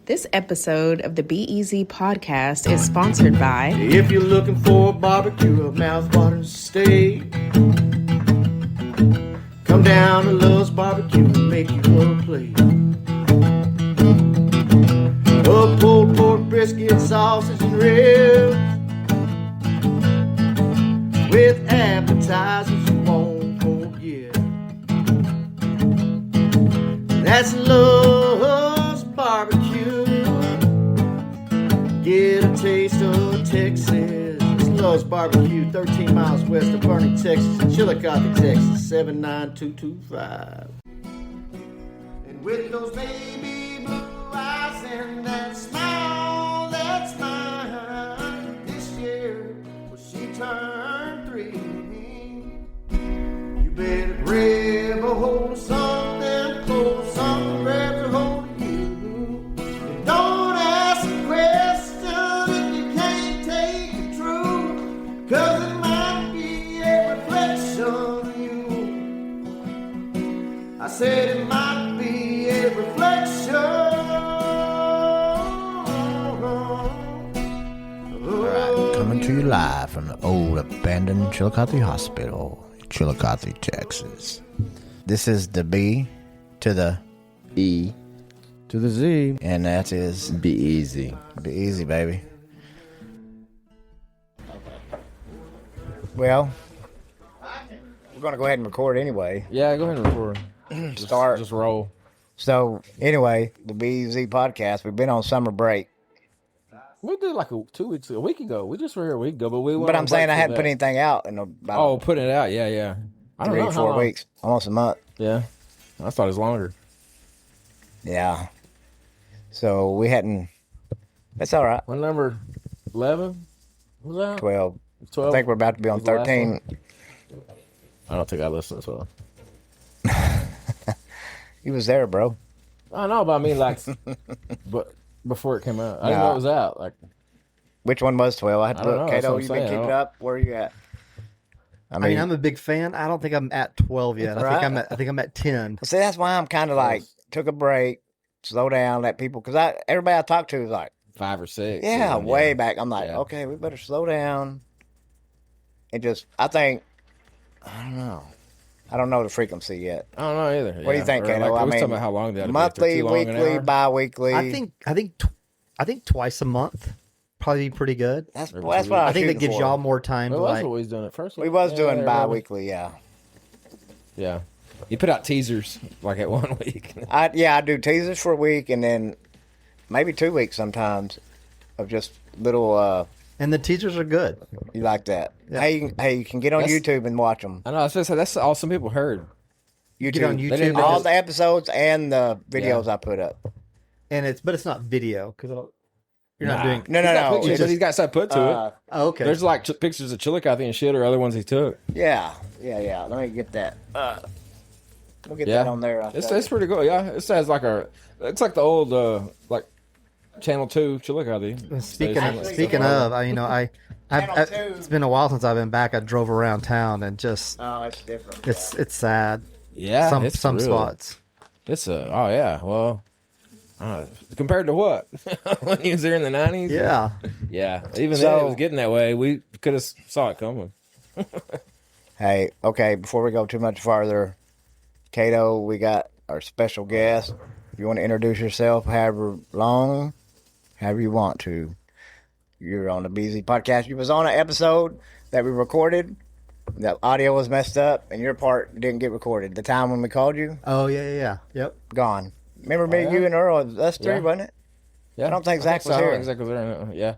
This episode of the Be Easy podcast is sponsored by... If you're looking for a barbecue, a mouth-watering steak, come down to Love's Barbecue and make you a plate. A pulled pork brisket, sausage, and ribs, with appetizers you won't forget. That's Love's Barbecue. Get a taste of Texas. It's Love's Barbecue, 13 miles west of Bernie, Texas, and Chillicothe, Texas, 79225. And with those baby blue eyes and that smile that's mine, this year when she turned 3, you better grab a hold of something close, something grabs a hold of you. And don't ask a question if you can't take the truth, 'cause it might be a reflection of you. I said it might be a reflection. Alright, coming to you live from the old abandoned Chillicothe Hospital, Chillicothe, Texas. This is the B to the E to the Z. and that is Be easy. Be Easy, baby. Well, we're gonna go ahead and record anyway. Yeah, go ahead and record. Start. Just roll. So anyway, the B Easy podcast. We've been on summer break, We did like 2 weeks, a week ago. We just were here a week ago, but we went but on I'm saying break I for hadn't put that. anything out in about Oh, putting it out. Yeah. I don't 3 know or how 4 long. weeks, almost a month. Yeah. I thought it was longer. Yeah. So we hadn't. That's all right. What number? 11? Was that? 12. 12? I think we're about to be on Was the last 13. one? I don't think I listened as well. You was there, bro. I know, but I mean, like, but before it came out, I didn't know it was out. Like, Which one was 12? I had to I don't look. know, that's Cato, what I'm you been saying. I keeping don't- up? Where are you at? I mean, I'm a big fan. I don't think I'm at 12 yet. Right. I think I'm at 10. See, that's why I'm kind of like, took a break, slow down, let people, because everybody I talk to is like, 5 or 6. yeah, so, way back. I'm like, Yeah. okay, we better slow down. And just, I think, I don't know the frequency yet. I don't know either. What do you think, Cato? Like, I we was mean, talking about how long they had to be monthly, after too long, an weekly, hour? bi-weekly. I think twice a month probably be pretty good. That's Every what 2 I I think that gives for. y'all more time Well, to that's like. what we was doing at first. We was doing Yeah, bi-weekly, yeah. Yeah. You put out teasers like at 1 week. I do teasers for a week and then maybe 2 weeks sometimes of just little, And the teasers are good. you like that. Yeah. Hey, you can get on That's- YouTube and watch them. I know. I was gonna say that's all some people heard. YouTube. Get on They YouTube, didn't All just- the episodes and the videos I put up. but it's not video because you're not Nah. doing. No, He's got no. pictures, but he's got stuff put to it. Oh, okay. There's like pictures of Chillicothe and shit, or other ones he took. Yeah. Let me get that. We'll get Yeah. that on there. I'll It's tell you. pretty good. Yeah, it says like it's like the old like Channel 2 Chillicothe. Speaking station. of, Channel 2. it's been a while since I've been back. I drove around town and just Oh, it's different. it's sad. Yeah, it's some real. spots. It's oh yeah, well, compared to what when he was there in the 90s? Yeah. Yeah. Even then So- it was getting that way. We could have saw it coming. Hey, okay, before we go too much farther, Cato, we got our special guest. If you want to introduce yourself, however long, however you want to. You're on the BZ podcast. You was on an episode that we recorded. The audio was messed up, and your part didn't get recorded. The time when we called you, Oh yeah. Yep. gone. Remember me, yeah? you, and Earl? Us three, Yeah. wasn't it? Yeah. I don't think Zach was so. I don't here. think Zach was there. Yeah.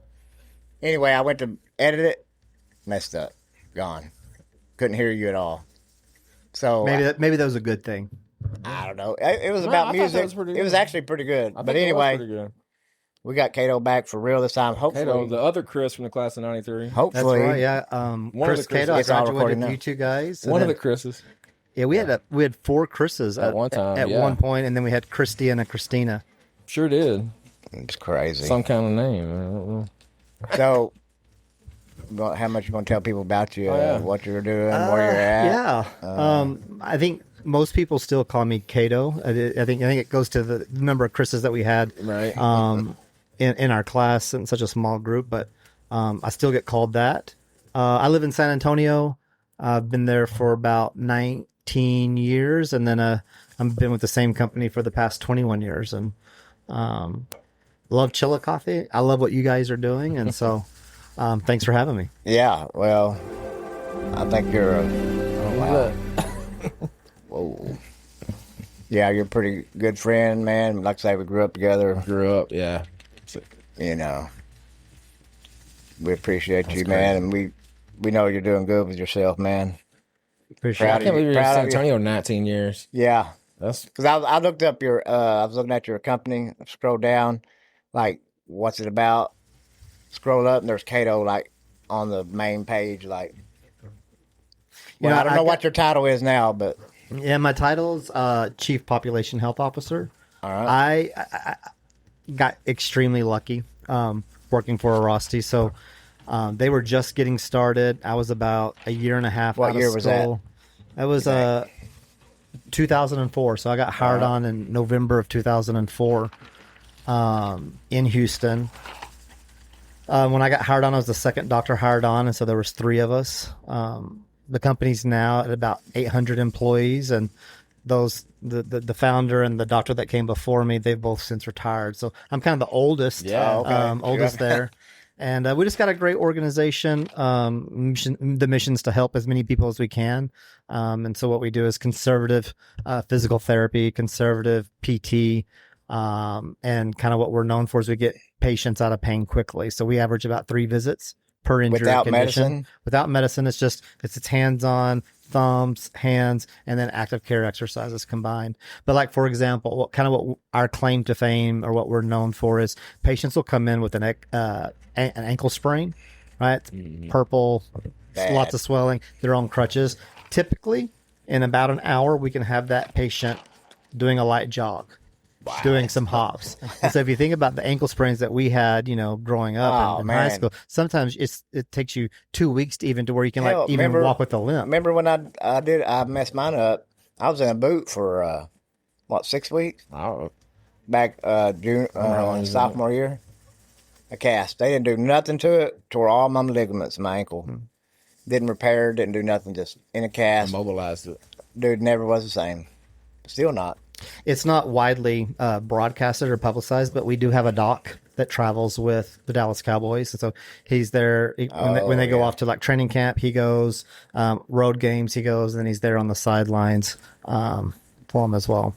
Anyway, I went to edit it, messed up, gone. Couldn't hear you at all. So Maybe that was a good thing. I don't know. It was No, about I thought that music. was pretty It was good. actually pretty good. I But think it was anyway, pretty good. we got Cato back for real this time. Hopefully, Cato, the other Chris from the class of 93. That's hopefully, right. Yeah. One of Chris the Chris's- Cato, I It's all graduated recorded with now. you two guys. and One of then- the Chris's. Yeah, we had 4 Chris's At one time, At yeah. one point, and then we had Christy and a Christina. Sure did. it's crazy. Some kind of name. I don't know. So, how much you gonna tell people about you, Oh, yeah. what you're doing, where you're at? Yeah. I think most people still call me Cato. I think it goes to the number of Chris's that we had Right. In our class in such a small group, but I still get called that. I live in San Antonio. I've been there for about 19 years, and then I've been with the same company for the past 21 years, and love Chillicothe. I love what you guys are doing, and so thanks for having me. Yeah, well, I think you're wow. Whoa. Yeah, you're a pretty good friend, man. Like I say, we grew up together. Yeah. You know, we appreciate you, That's man, crazy. and we know you're doing good with yourself, man. Appreciate Proud I of can't believe you're in proud San of you. Antonio 19 years. Yeah, That's because I looked up your, I was looking at your company, scrolled down, like, what's it about? Scroll up, and there's Cato, like, on the main page, like, well, know, I don't know I what got- your title is now, but, Yeah, my title's Chief Population Health Officer. all right. I got extremely lucky working for Rosti. So they were just getting started. I was about a year and a half What out year of was that? school. That was 2004. So I got hired on in November of 2004 in Houston. When I got hired on, I was the second doctor hired on, and so there was 3 of us. The company's now at about 800 employees, and the founder and the doctor that came before me, they've both since retired. So I'm kind of the oldest, Yeah. Okay. oldest there. And we just got a great organization. The mission's to help as many people as we can. And so what we do is conservative physical therapy, conservative PT, and kind of what we're known for is we get patients out of pain quickly. So we average about 3 visits per injury Without condition. medicine? Without medicine, it's hands-on, thumbs, hands, and then active care exercises combined. But like, for example, what our claim to fame or what we're known for is patients will come in with an ankle sprain, right? Purple, Bad. lots of swelling, they're on crutches. Typically, in about an hour, we can have that patient doing a light jog, doing some hops. And so if you think about the ankle sprains that we had, growing up in high man. school, sometimes it takes you 2 weeks to where you can Hell, even remember- walk with a limp. Remember when I messed mine up? I was in a boot for, 6 weeks? oh, Back June how long is sophomore year. A cast. They didn't do nothing to it. Tore all my ligaments in my ankle. Didn't repair. Didn't do nothing. Just in a cast. immobilized it. Dude, never was the same. Still not. It's not widely broadcasted or publicized, but we do have a doc that travels with the Dallas Cowboys. And so he's there when they go off to like training camp. He goes road games. He goes, and then he's there on the sidelines for them as well.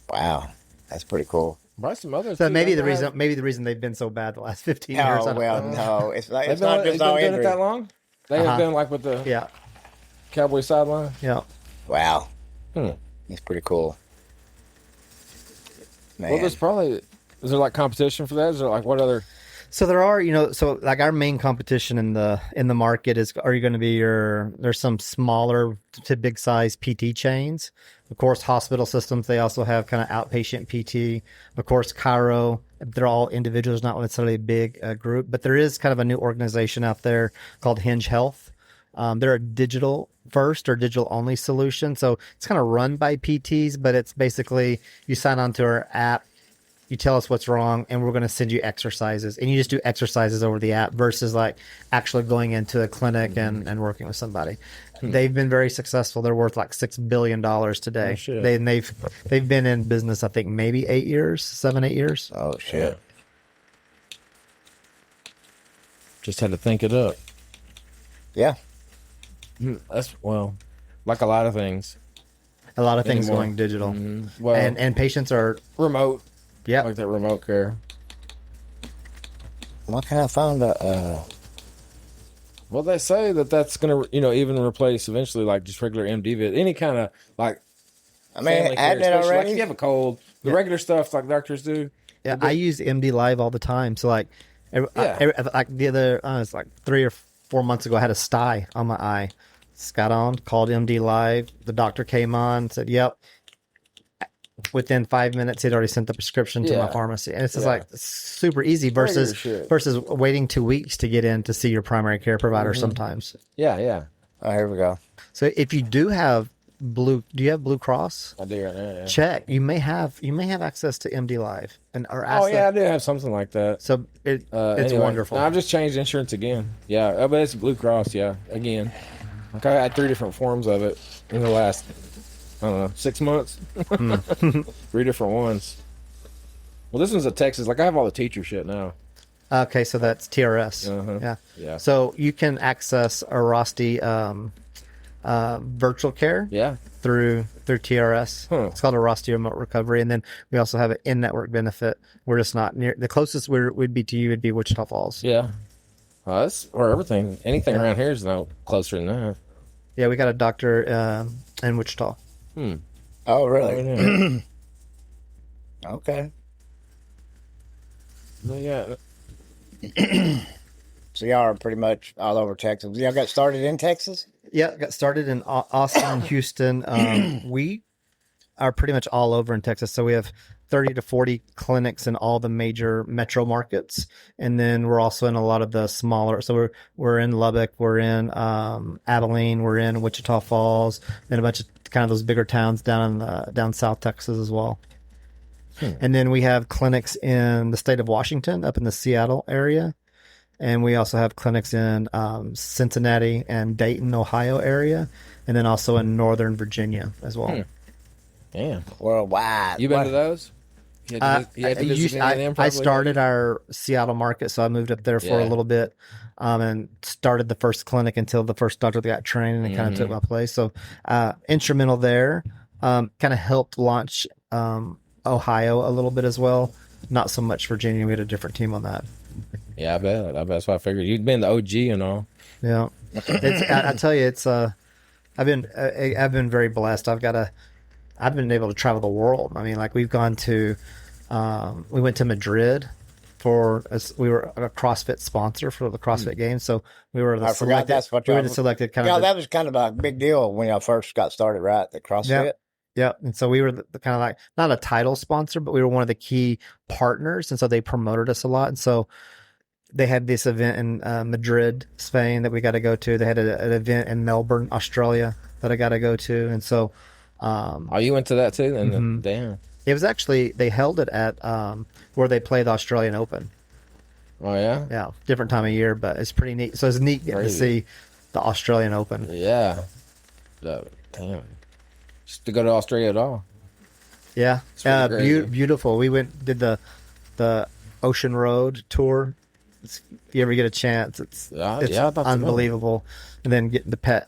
Wow, that's pretty cool. Probably some others. So too, maybe don't the they have- reason they've been so bad the last 15 years. I Oh don't well, know. no, it's like They've it's not been, just they've all been doing it injury. that long? They have Uh-huh. been like with the Yeah, Cowboy sideline? yeah. Wow, Hmm. it's pretty cool. Man, Well, there's probably... Is there like competition for that? Is there like what other... So there are, so like our main competition in the market are you going to be there's some smaller to big size PT chains. Of course, hospital systems, they also have kind of outpatient PT. Of course, Chiro, they're all individuals, not necessarily a big group, but there is kind of a new organization out there called Hinge Health. They're a digital first or digital only solution. So it's kind of run by PTs, but it's basically you sign on to our app, you tell us what's wrong, and we're going to send you exercises. And you just do exercises over the app versus like actually going into a clinic and working with somebody. They've been very successful. They're worth like $6 billion today. Oh, shit. They've been in business, I think, maybe 8 years, 7, 8 years. oh shit. Just had to think it up. Yeah, That's, well, like a lot of things. A lot of things Anymore. going digital. Well, And patients are, remote. yeah. Like that remote care. what kind of found Well, they say that's going to, even replace eventually like just regular MD vid. Any kind of like I mean, family care, adding it especially, like already. if you have a cold, the regular stuff like doctors do. Yeah, I use MD Live all the time. So like, like the other, it's like 3 or 4 months ago, I had a sty on my eye. Just got on, called MD Live. The doctor came on, said, "Yep." Within 5 minutes, he'd already sent the prescription to my Yeah. pharmacy, and it's just Yeah. like super easy Regular versus shit. waiting 2 weeks to get in to see your primary care provider. Sometimes, Yeah, yeah. Oh, here we go. so if you do have Blue. Do you have Blue Cross? I do right now. Yeah. Check. You may have access to MD Live or Oh ask yeah, I them. do have something like that. So it's Anyway, wonderful. no, I've just changed insurance again. Yeah, but it's Blue Cross. Yeah, again. Like I had 3 different forms of it in the last, I don't know, 6 months. 3 different ones. Well, this one's a Texas. Like I have all the teacher shit now. Okay, so that's TRS. Uh-huh. Yeah. Yeah. So you can access a Rosti virtual care. Yeah. Through TRS. Huh. It's called a Rosti Remote Recovery, and then we also have an in-network benefit. We're just not near. The closest we'd be to you would be Wichita Falls. Yeah. That's or anything around here is now closer than that. Yeah, we got a doctor in Wichita. Oh, really? Yeah. Okay. Yeah. So y'all are pretty much all over Texas. Y'all got started in Texas? Yeah, got started in Austin, Houston. We are pretty much all over in Texas. So we have 30 to 40 clinics in all the major metro markets. And then we're also in a lot of the smaller. So we're in Lubbock, we're in Abilene, we're in Wichita Falls, then a bunch of kind of those bigger towns down South Texas as well. And then we have clinics in the state of Washington, up in the Seattle area. And we also have clinics in Cincinnati and Dayton, Ohio area, and then also in Northern Virginia as well. Damn. Worldwide. You been to those? You had to visit any of them I probably? started our Seattle market, so I moved up there for a little bit and started the first clinic until the first doctor got trained and kind of took my place. So instrumental there, kind of helped launch Ohio a little bit as well. Not so much Virginia. We had a different team on that. Yeah, I bet. That's what I figured. You'd been the OG and all. Yeah, I tell you, it's I've been very blessed. I've been able to travel the world. I mean, like we've gone to, we went to Madrid we were a CrossFit sponsor for the CrossFit Games. So we were I forgot that's what we were y'all- the selected kind Yeah, of. that was kind of a big deal when y'all first got started, right? The CrossFit. Yeah, and so we were the kind of like not a title sponsor, but we were one of the key partners, and so they promoted us a lot. And so they had this event in Madrid, Spain, that we got to go to. They had an event in Melbourne, Australia, that I got to go to, and so. You went to that too? Then damn. It was actually they held it at where they play the Australian Open. Oh yeah. Yeah, different time of year, but it's pretty neat. So it's neat getting to see the Australian Open. Yeah. Damn. Just to go to Australia at all. Yeah, pretty crazy. beautiful. We did the Ocean Road tour. If you ever get a chance, it's I thought so. unbelievable. And then getting to pet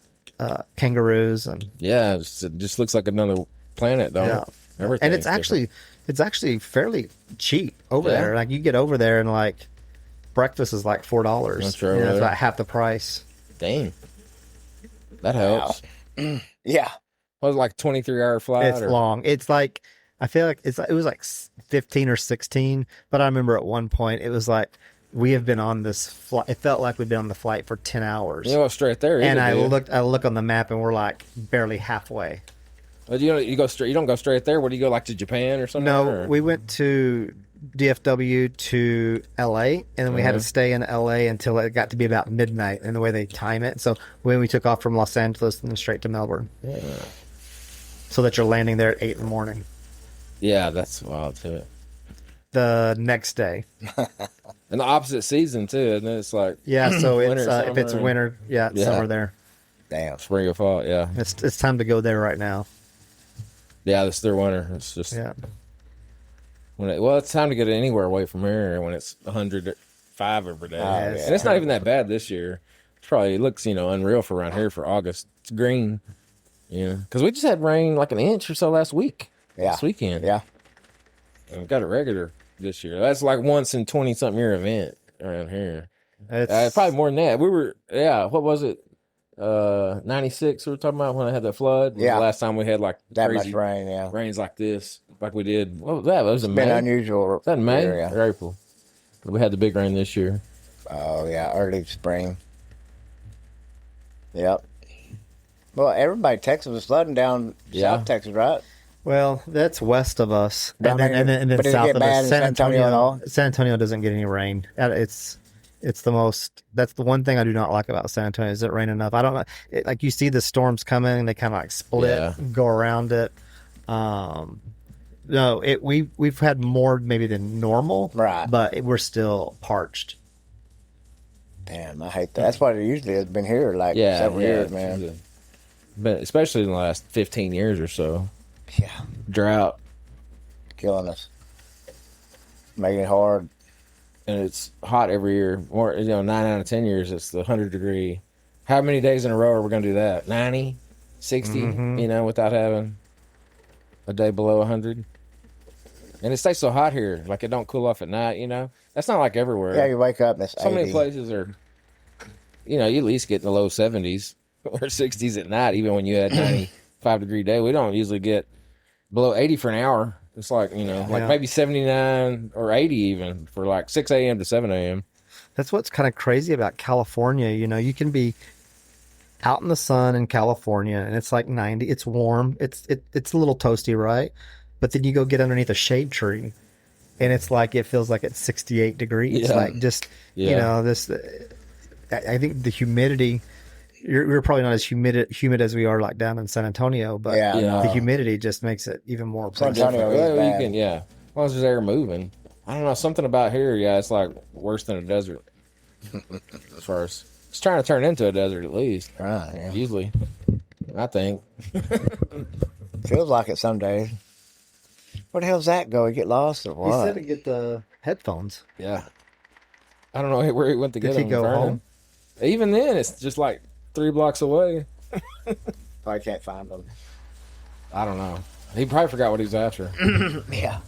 kangaroos and Yeah, it just looks like another planet, though. yeah, Everything. and it's actually fairly cheap over Yeah. there. Like you get over there and like breakfast is like $4. That's true, It's really. about half the price. Dang. That helps. Yeah. Was it like a 23-hour flight? It's long. It's like I feel like it was like 15 or 16, but I remember at one point it was like we have been on this flight. It felt like we'd been on the flight for 10 hours. You know, straight there. And either, I look on the map and we're like barely halfway. But you go straight. You don't go straight there. Where do you go? Like to Japan or something? No, or? we went to DFW to LA, and then we had to stay in LA until it got to be about midnight. And the way they time it, so when we took off from Los Angeles and then straight to Melbourne, so that you're landing there at 8 in the morning Yeah, that's wild too. the next day. And the opposite season too, and then it's like Yeah, so Winter, it's if it's summer. winter, it's Yeah. summer there. Damn. spring or fall. Yeah, It's time to go there right now. yeah. It's their winter. It's just Yeah. it's time to get anywhere away from here when it's 105 every day, yeah. and it's not even that bad this year. It looks unreal for around here for August. It's green, because we just had rain like an inch or so last week. Yeah. This weekend. Yeah. And we got it regular this year. That's like once in 20-something year event around here. It's Probably more than that. We were, what was it? 96 we were talking about when I had the flood. Was Yeah. The last time we had like That crazy much rain, yeah. rains like this, like we did. What was that? It was in It's been May. unusual. Was that in May here, yeah. or April? But we had the big rain this year. Oh, yeah. Early spring. Yep. Well, everybody, Texas was flooding down Yeah. South Texas, right? well, that's west of us, Down and then there. and then But does it south get of bad us. in San Antonio at all? San Antonio doesn't get any rain. It's It's the most. That's the one thing I do not like about San Antonio is it rain enough. I don't know. Like you see the storms coming, and they kind of like split, Yeah. and go around it. No, we've had more maybe than normal, Right. But we're still parched. Damn, I hate that. That's what it usually has been here, like Yeah, several yeah, years, it's man. usually- But especially in the last 15 years or so, Yeah, drought, killing us, making it hard. and it's hot every year. More, 9 out of 10 years, it's the 100-degree. How many days in a row are we going to do that? 90, 60, without having a day below 100? And it stays so hot here, like it don't cool off at night, That's not like everywhere. Yeah, you wake up and it's So 80. many places are, you at least get in the low 70s or 60s at night, even when you had 95-degree day. We don't usually get below 80 for an hour. It's like, maybe 79 or 80 even for like 6 a.m. to 7 a.m. That's what's kind of crazy about California. You can be out in the sun in California, and it's like 90. It's warm. It's a little toasty, right? But then you go get underneath a shade tree, and it's like it feels like it's 68 degrees. Yeah. Like just this. I think the humidity. You're probably not as humid as we are like down in San Antonio, but Yeah, the no. humidity just makes it even more. San oppressive. Antonio is Well, you bad. can, as long as there's air moving. I don't know, something about here, it's like worse than a desert. As far as it's trying to turn into a desert, at least. Right, yeah. Usually, I think. Feels like it some days. Where the hell's that go? You get lost or He what? said to get the headphones. Yeah. I don't know where he went to Did get he them. go Vernon. home? Even then, it's just like 3 blocks away. Probably can't find them. I don't know. He probably forgot what he was after. Yeah.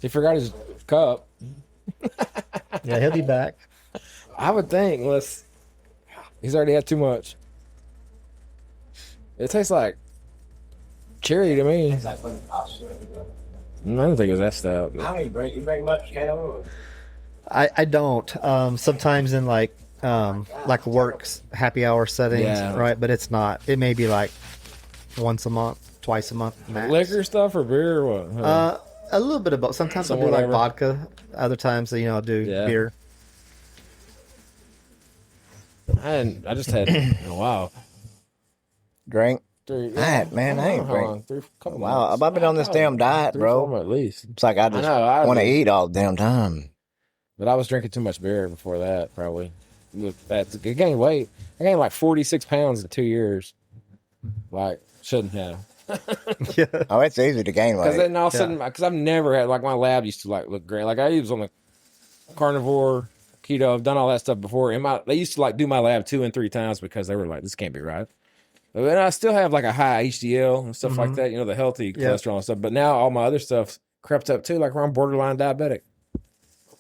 He forgot his cup. Yeah, he'll be back. I would think, unless he's already had too much. It tastes like cherry to me. I don't think it was that stout. How many you bring much, Cato? I don't. Sometimes in like works happy hour settings, Yeah. right? But it's not. It may be like once a month, twice a month, max. Liquor stuff or beer or what? A little bit of both. Sometimes Some I'll do like whatever. vodka. Other times, I'll do Yeah. beer. I just had in a while. Drink? 3, Man, I ain't how drink. long? 3 couple Wow, months. I've been on this damn diet, 3, bro. 4 months at least. It's like I just know, I want to do. eat all the damn time. But I was drinking too much beer before that, probably. I gained weight. I gained like 46 pounds in 2 years. Like, shouldn't have. Yeah. Oh, it's easy to gain Because weight. then all of a sudden, because I've never had, like, my lab used to, like, look great. Like, I was on the carnivore, keto. I've done all that stuff before. And they used to, like, do my lab 2 and 3 times because they were like, this can't be right. But then I still have, like, a high HDL and stuff like that, the healthy cholesterol and stuff. But now all my other stuff's crept up, too. Like, I'm borderline diabetic.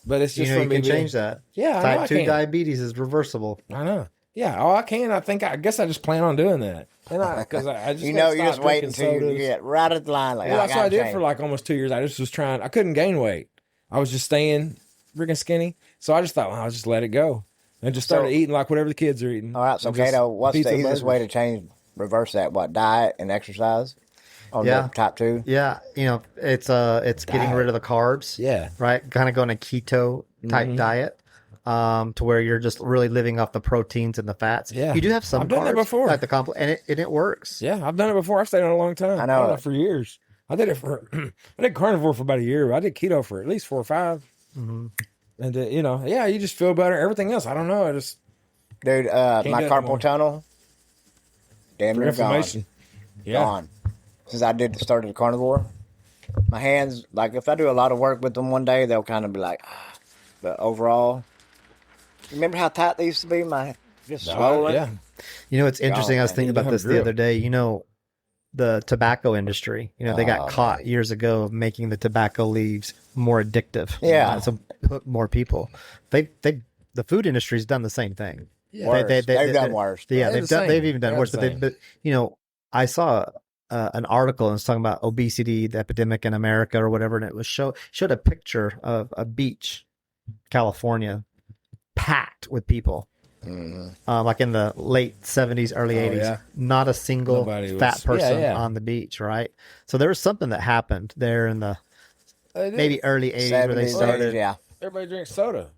But it's just You for me can being- change that. Yeah, I know I Type 2 can. diabetes is reversible. I know. Yeah. Oh, I can. I guess I just plan on doing that. And because I just You gotta know, you're stop just waiting drinking until you sodas. get right at the line. Like, Well, that's what I did gotta for like almost 2 years. I just was trying. I couldn't gain weight. I was just staying freaking skinny. So I just thought, well, I'll just let it go, and just started eating like whatever the kids are eating. All right, so And just Cato, what's pizza the and easiest way to burgers. reverse that? What, diet and exercise? On Yeah. the top 2? Yeah, it's getting Diet. rid of the carbs. Yeah. Right. Kind of going a keto type diet. To where you're just really living off the proteins and the fats. Yeah. You do have some I've done that carbs, before. like the and it works. Yeah, I've done it before. I've stayed on it a long time. I know. I've done it for years. I did it for. I did carnivore for about a year. I did keto for at least 4 or 5. Mm-hmm. And you just feel better. Everything else, I don't know. I just Dude, do my it anymore. carpal tunnel, damn for near gone. inflammation. Yeah. Gone. Since I started the carnivore, my hands, like if I do a lot of work with them one day, they'll kind of be like, ah. But overall, remember how tight they used to be? My just swollen. Yeah. It's interesting. I was man. thinking You about have this the grip. other day. The tobacco industry. They got caught years ago of making the tobacco leaves more addictive. Yeah. So hook more people. The food industry's done the same thing. Worse. They've done worse. Yeah, They're the same. they've even done They're worse. the But I saw an article and it's talking about obesity, the epidemic in America or whatever, and it was showed a picture of a beach, California, packed with people. Like in the late 70s, early 80s, yeah. not a single Nobody was- fat person Yeah. on the beach, right? So there was something that happened there in the maybe early 80s where they 70s, started. yeah. Everybody drinks soda.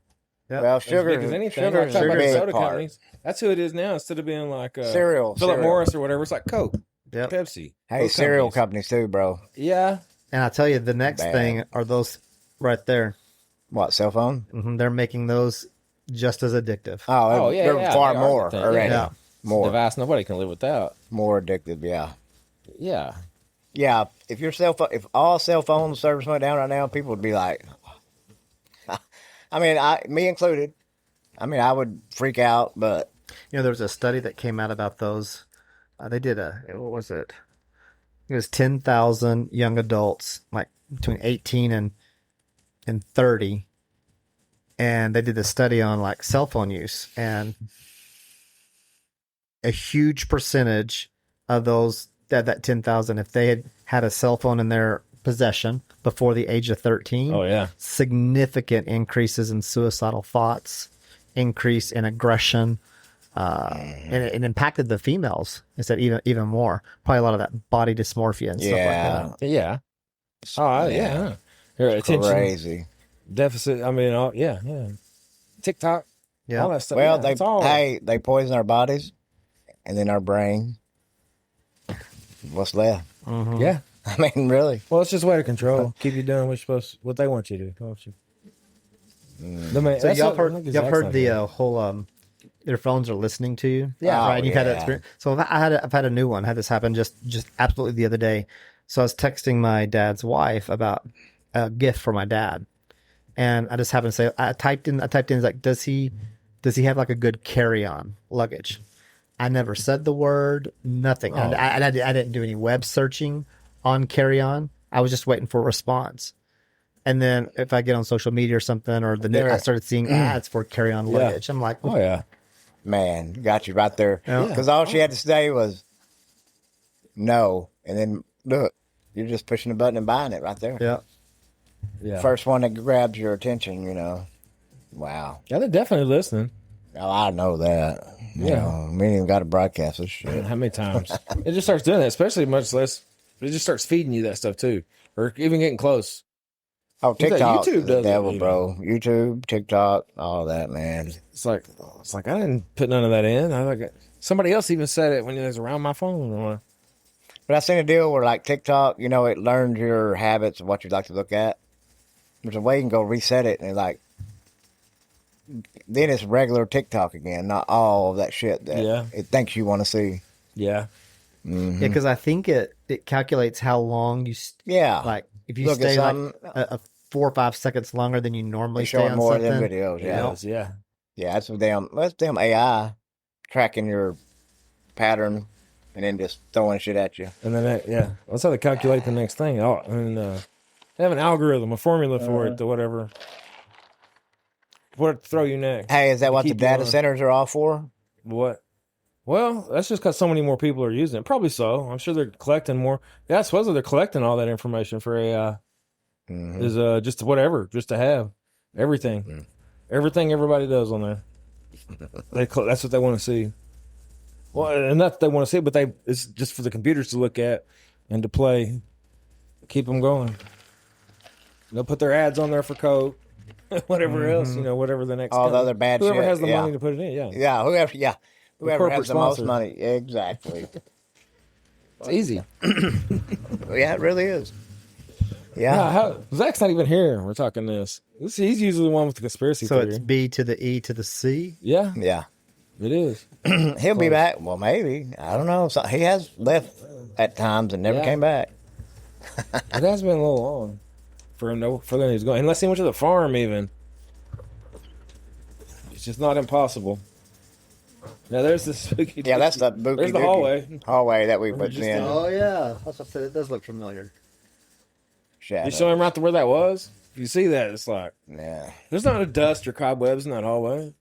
Well, As sugar, big as anything. sugar Like is talk a about the big soda part. companies. That's who it is now. Instead of being like Cereal, Philip cereal. Morris or whatever, it's like Coke, Yep. Pepsi. Hey, those cereal companies. companies too, bro. Yeah. And I'll tell you, the next Bad. thing are those right there. What, cell phone? They're making those just as addictive. Oh, Yeah, they're yeah, far they are more the thing. already. Yeah. More, Device nobody can live without. more addictive. Yeah, Yeah. yeah. If your cell phone, if all cell phone service went down right now, people would be like, I mean, me included. I mean, I would freak out, but There was a study that came out about those. They did what was it? It was 10,000 young adults, like between 18 and 30. And they did a study on like cell phone use, and a huge percentage of those that 10,000, if they had had a cell phone in their possession before the age of 13, Oh yeah. significant increases in suicidal thoughts, increase in aggression, and it impacted the females. It said even more. Probably a lot of that body dysmorphia and stuff like that. Yeah. Oh yeah. Your attention crazy. deficit. I mean, yeah. TikTok. Yeah. All that stuff. Well, yeah, it's all. they poison our bodies, and then our brain. What's left? Yeah. I mean, really. Well, it's just a way to control. Keep you doing what they want you to do. Don't you? So y'all heard the whole their phones are listening to you. Yeah. Right. Oh, You've had that yeah. experience. So I've had a new one. I had this happen just absolutely the other day. So I was texting my dad's wife about a gift for my dad, and I just happened to say I typed in like, does he have like a good carry-on luggage? I never said the word, nothing. I didn't do any web searching on carry-on. I was just waiting for a response. And then if I get on social media or something, or I started seeing ads for carry-on luggage. I'm like, Oh yeah. Man, got you right there. Yeah. Because all she had to say was no, and then look, you're just pushing a button and buying it right there. yeah. Yeah. First one that grabs your attention. Wow. Yeah, they're definitely listening. Oh, I know that. Yeah. We ain't even got to broadcast this shit. How many times? It just starts doing that, especially much less. It just starts feeding you that stuff too, or even getting close. Oh, TikTok. YouTube the does it, devil, even. bro. YouTube, TikTok, all that, man. It's like I didn't put none of that in. I like somebody else even said it when it was around my phone. But I seen a deal where, like, TikTok, it learns your habits of what you'd like to look at. There's a way you can go reset it, and then it's regular TikTok again, not all of that shit that it thinks you want to see. Yeah. Yeah, because I think it calculates how long you like if you Look at stay like something. a 4 or 5 seconds longer than you normally They stay showing on more of something. them videos. Yeah, Yeah. yeah. That's damn AI tracking your pattern and then just throwing shit at you. And then that's how they calculate the next thing. Oh, and they have an algorithm, a formula for it, to whatever. What to throw you next? Hey, is that To what the keep you data on. centers are all for? What? Well, that's just because so many more people are using it. Probably so. I'm sure they're collecting more. Yeah, I suppose they're collecting all that information for AI. Is just whatever, just to have everything, everything everybody does on there. That's what they want to see. Well, and not that they want to see, but it's just for the computers to look at and to play, keep them going. They'll put their ads on there for Coke, whatever else, whatever the next. All the other bad whoever shit, has the yeah. money to put it in, Yeah, whoever has corporate the most sponsor. money. Exactly. It's easy. Yeah, it really is. Yeah, Zach's not even here. We're talking this. He's usually the one with the conspiracy So theory. it's B to the E to the C. Yeah, Yeah. it is. He'll be back. Well, maybe. I don't know. So he has left at times and never Yeah. came back. It has been a little long for him. No, for them he's going. Unless he went to the farm, even. It's just not impossible. Now there's the spooky. Yeah, that's the bookie. There's the hallway. Hallway that we put just in. Oh yeah, that's what I said. It does look familiar. Shadow. You show him right to where that was. If you see that, it's like Yeah. there's not a dust or cobwebs in that hallway,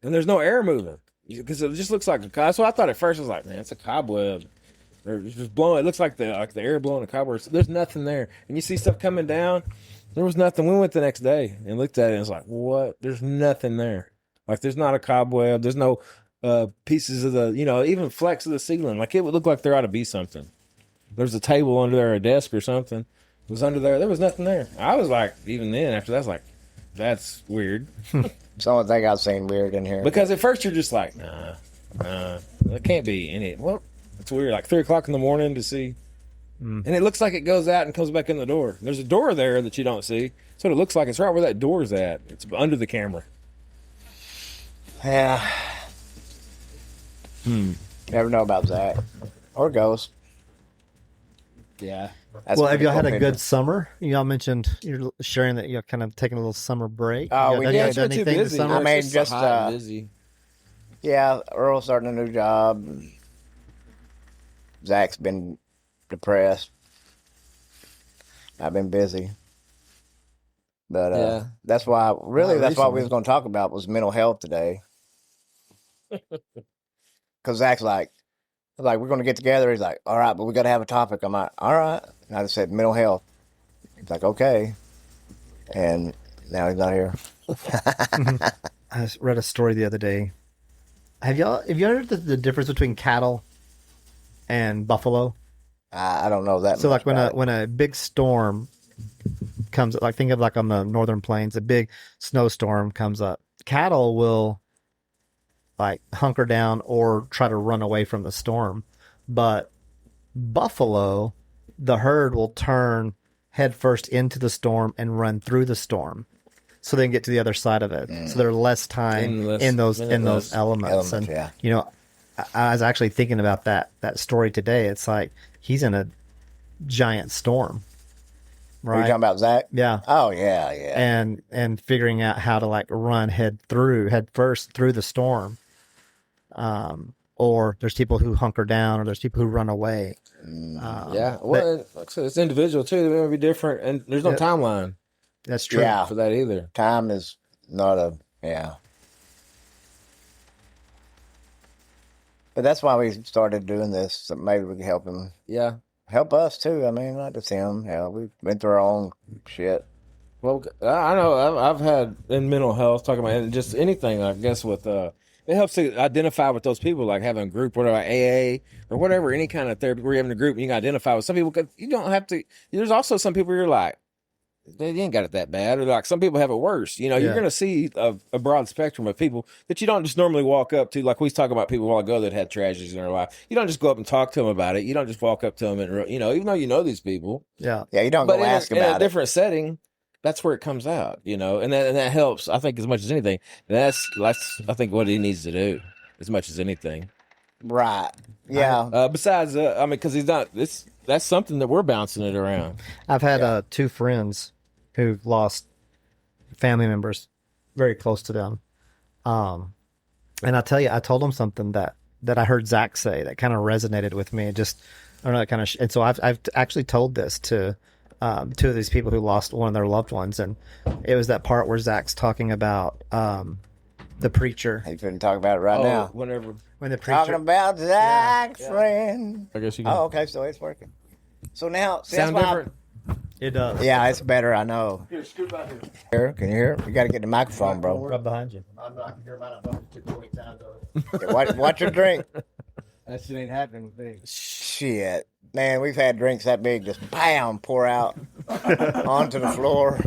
and there's no air moving because it just looks like a. That's what I thought at first. I was like, man, it's a cobweb. Or it's just blowing. It looks like the air blowing a cobweb. There's nothing there, and you see stuff coming down. There was nothing. We went the next day and looked at it, and it's like, what? There's nothing there. Like there's not a cobweb. There's no pieces of the, even flecks of the ceiling. Like it would look like there ought to be something. There's a table under there, a desk or something. It was under there. There was nothing there. I was like, even then, after that, I was like, That's weird. It's the only thing I've seen weird in here. Because at first you're just like, nah, it can't be in it. Well, it's weird. Like 3 o'clock in the morning to see. And it looks like it goes out and comes back in the door. There's a door there that you don't see. So it looks like it's right where that door's at. It's under the camera. Yeah. Never know about Zach. Or Ghost. Yeah. That's Well, have pretty y'all had cool a picture. good summer? Y'all mentioned you're sharing that you're kind of taking a little summer break. Oh, You we done- did. you Yeah, done Too anything this busy. summer? I mean, It's just, hot and busy. Yeah, Earl's starting a new job. Zach's been depressed. I've been busy. But Yeah. that's why, really, that's what we recently. was going to talk about was mental health today. Because Zach's like, we're going to get together. He's like, all right, but we got to have a topic. I'm like, all right. And I just said mental health. He's like, okay. And now he's not here. I just read a story the other day. Have you heard the difference between cattle and buffalo? I don't know that So much like about it. when a big storm comes, like think of like on the northern plains, a big snowstorm comes up, cattle will like hunker down or try to run away from the storm. But buffalo, the herd will turn head first into the storm and run through the storm. So they can get to the other side of it. So they're less time in those elements. Elements, And yeah. you know, I was actually thinking about that story today. It's like he's in a giant storm, Are you right? talking about Zach? Yeah, Oh, yeah, yeah. and figuring out how to like run head first through the storm. Or there's people who hunker down, or there's people who run away. Yeah. Well, like I said, it's individual too. They may be different. And there's no timeline That's true. Yeah. for that either. Time is not a, yeah. But that's why we started doing this. So maybe we can help him. Yeah. Help us too. I mean, not just him. Hell, we've been through our own shit. Well, I know I've had in mental health talking about just anything. I guess with it helps to identify with those people, like having a group, whatever AA or whatever, any kind of therapy where you're having a group and you can identify with some people. Cause you don't have to. There's also some people you're like, they ain't got it that bad, or like some people have it worse. You know, you're Yeah. gonna see a broad spectrum of people that you don't just normally walk up to. Like we was talking about people a while ago that had tragedies in their life. You don't just go up and talk to them about it. You don't just walk up to them and even though you know these people. Yeah. Yeah, you don't But go ask in a about it. different setting, that's where it comes out, and that helps. I think as much as anything, that's I think what he needs to do as much as anything. Right. Yeah. Besides, I mean, because he's not. That's something that we're bouncing it around. I've had two friends who've lost family members very close to them. And I tell you, I told them something that I heard Zach say that kind of resonated with me. Just, I don't know, kind of, and so I've actually told this to two of these people who lost one of their loved ones. And it was that part where Zach's talking about the preacher. You couldn't talk about it right now. Whenever When the Talking preacher, about Zach's friend. I guess you can Oh, okay. So it's working. So now, see, sound that's why different. it does. Yeah, it's better. I know. Here, scoot right here. Here, can you hear? You got to get the microphone, bro. Right behind you. I'm not going to hear about it. 20 times over. Watch your drink. That shit ain't happening with me. Shit, man, we've had drinks that big just bam pour out onto the floor.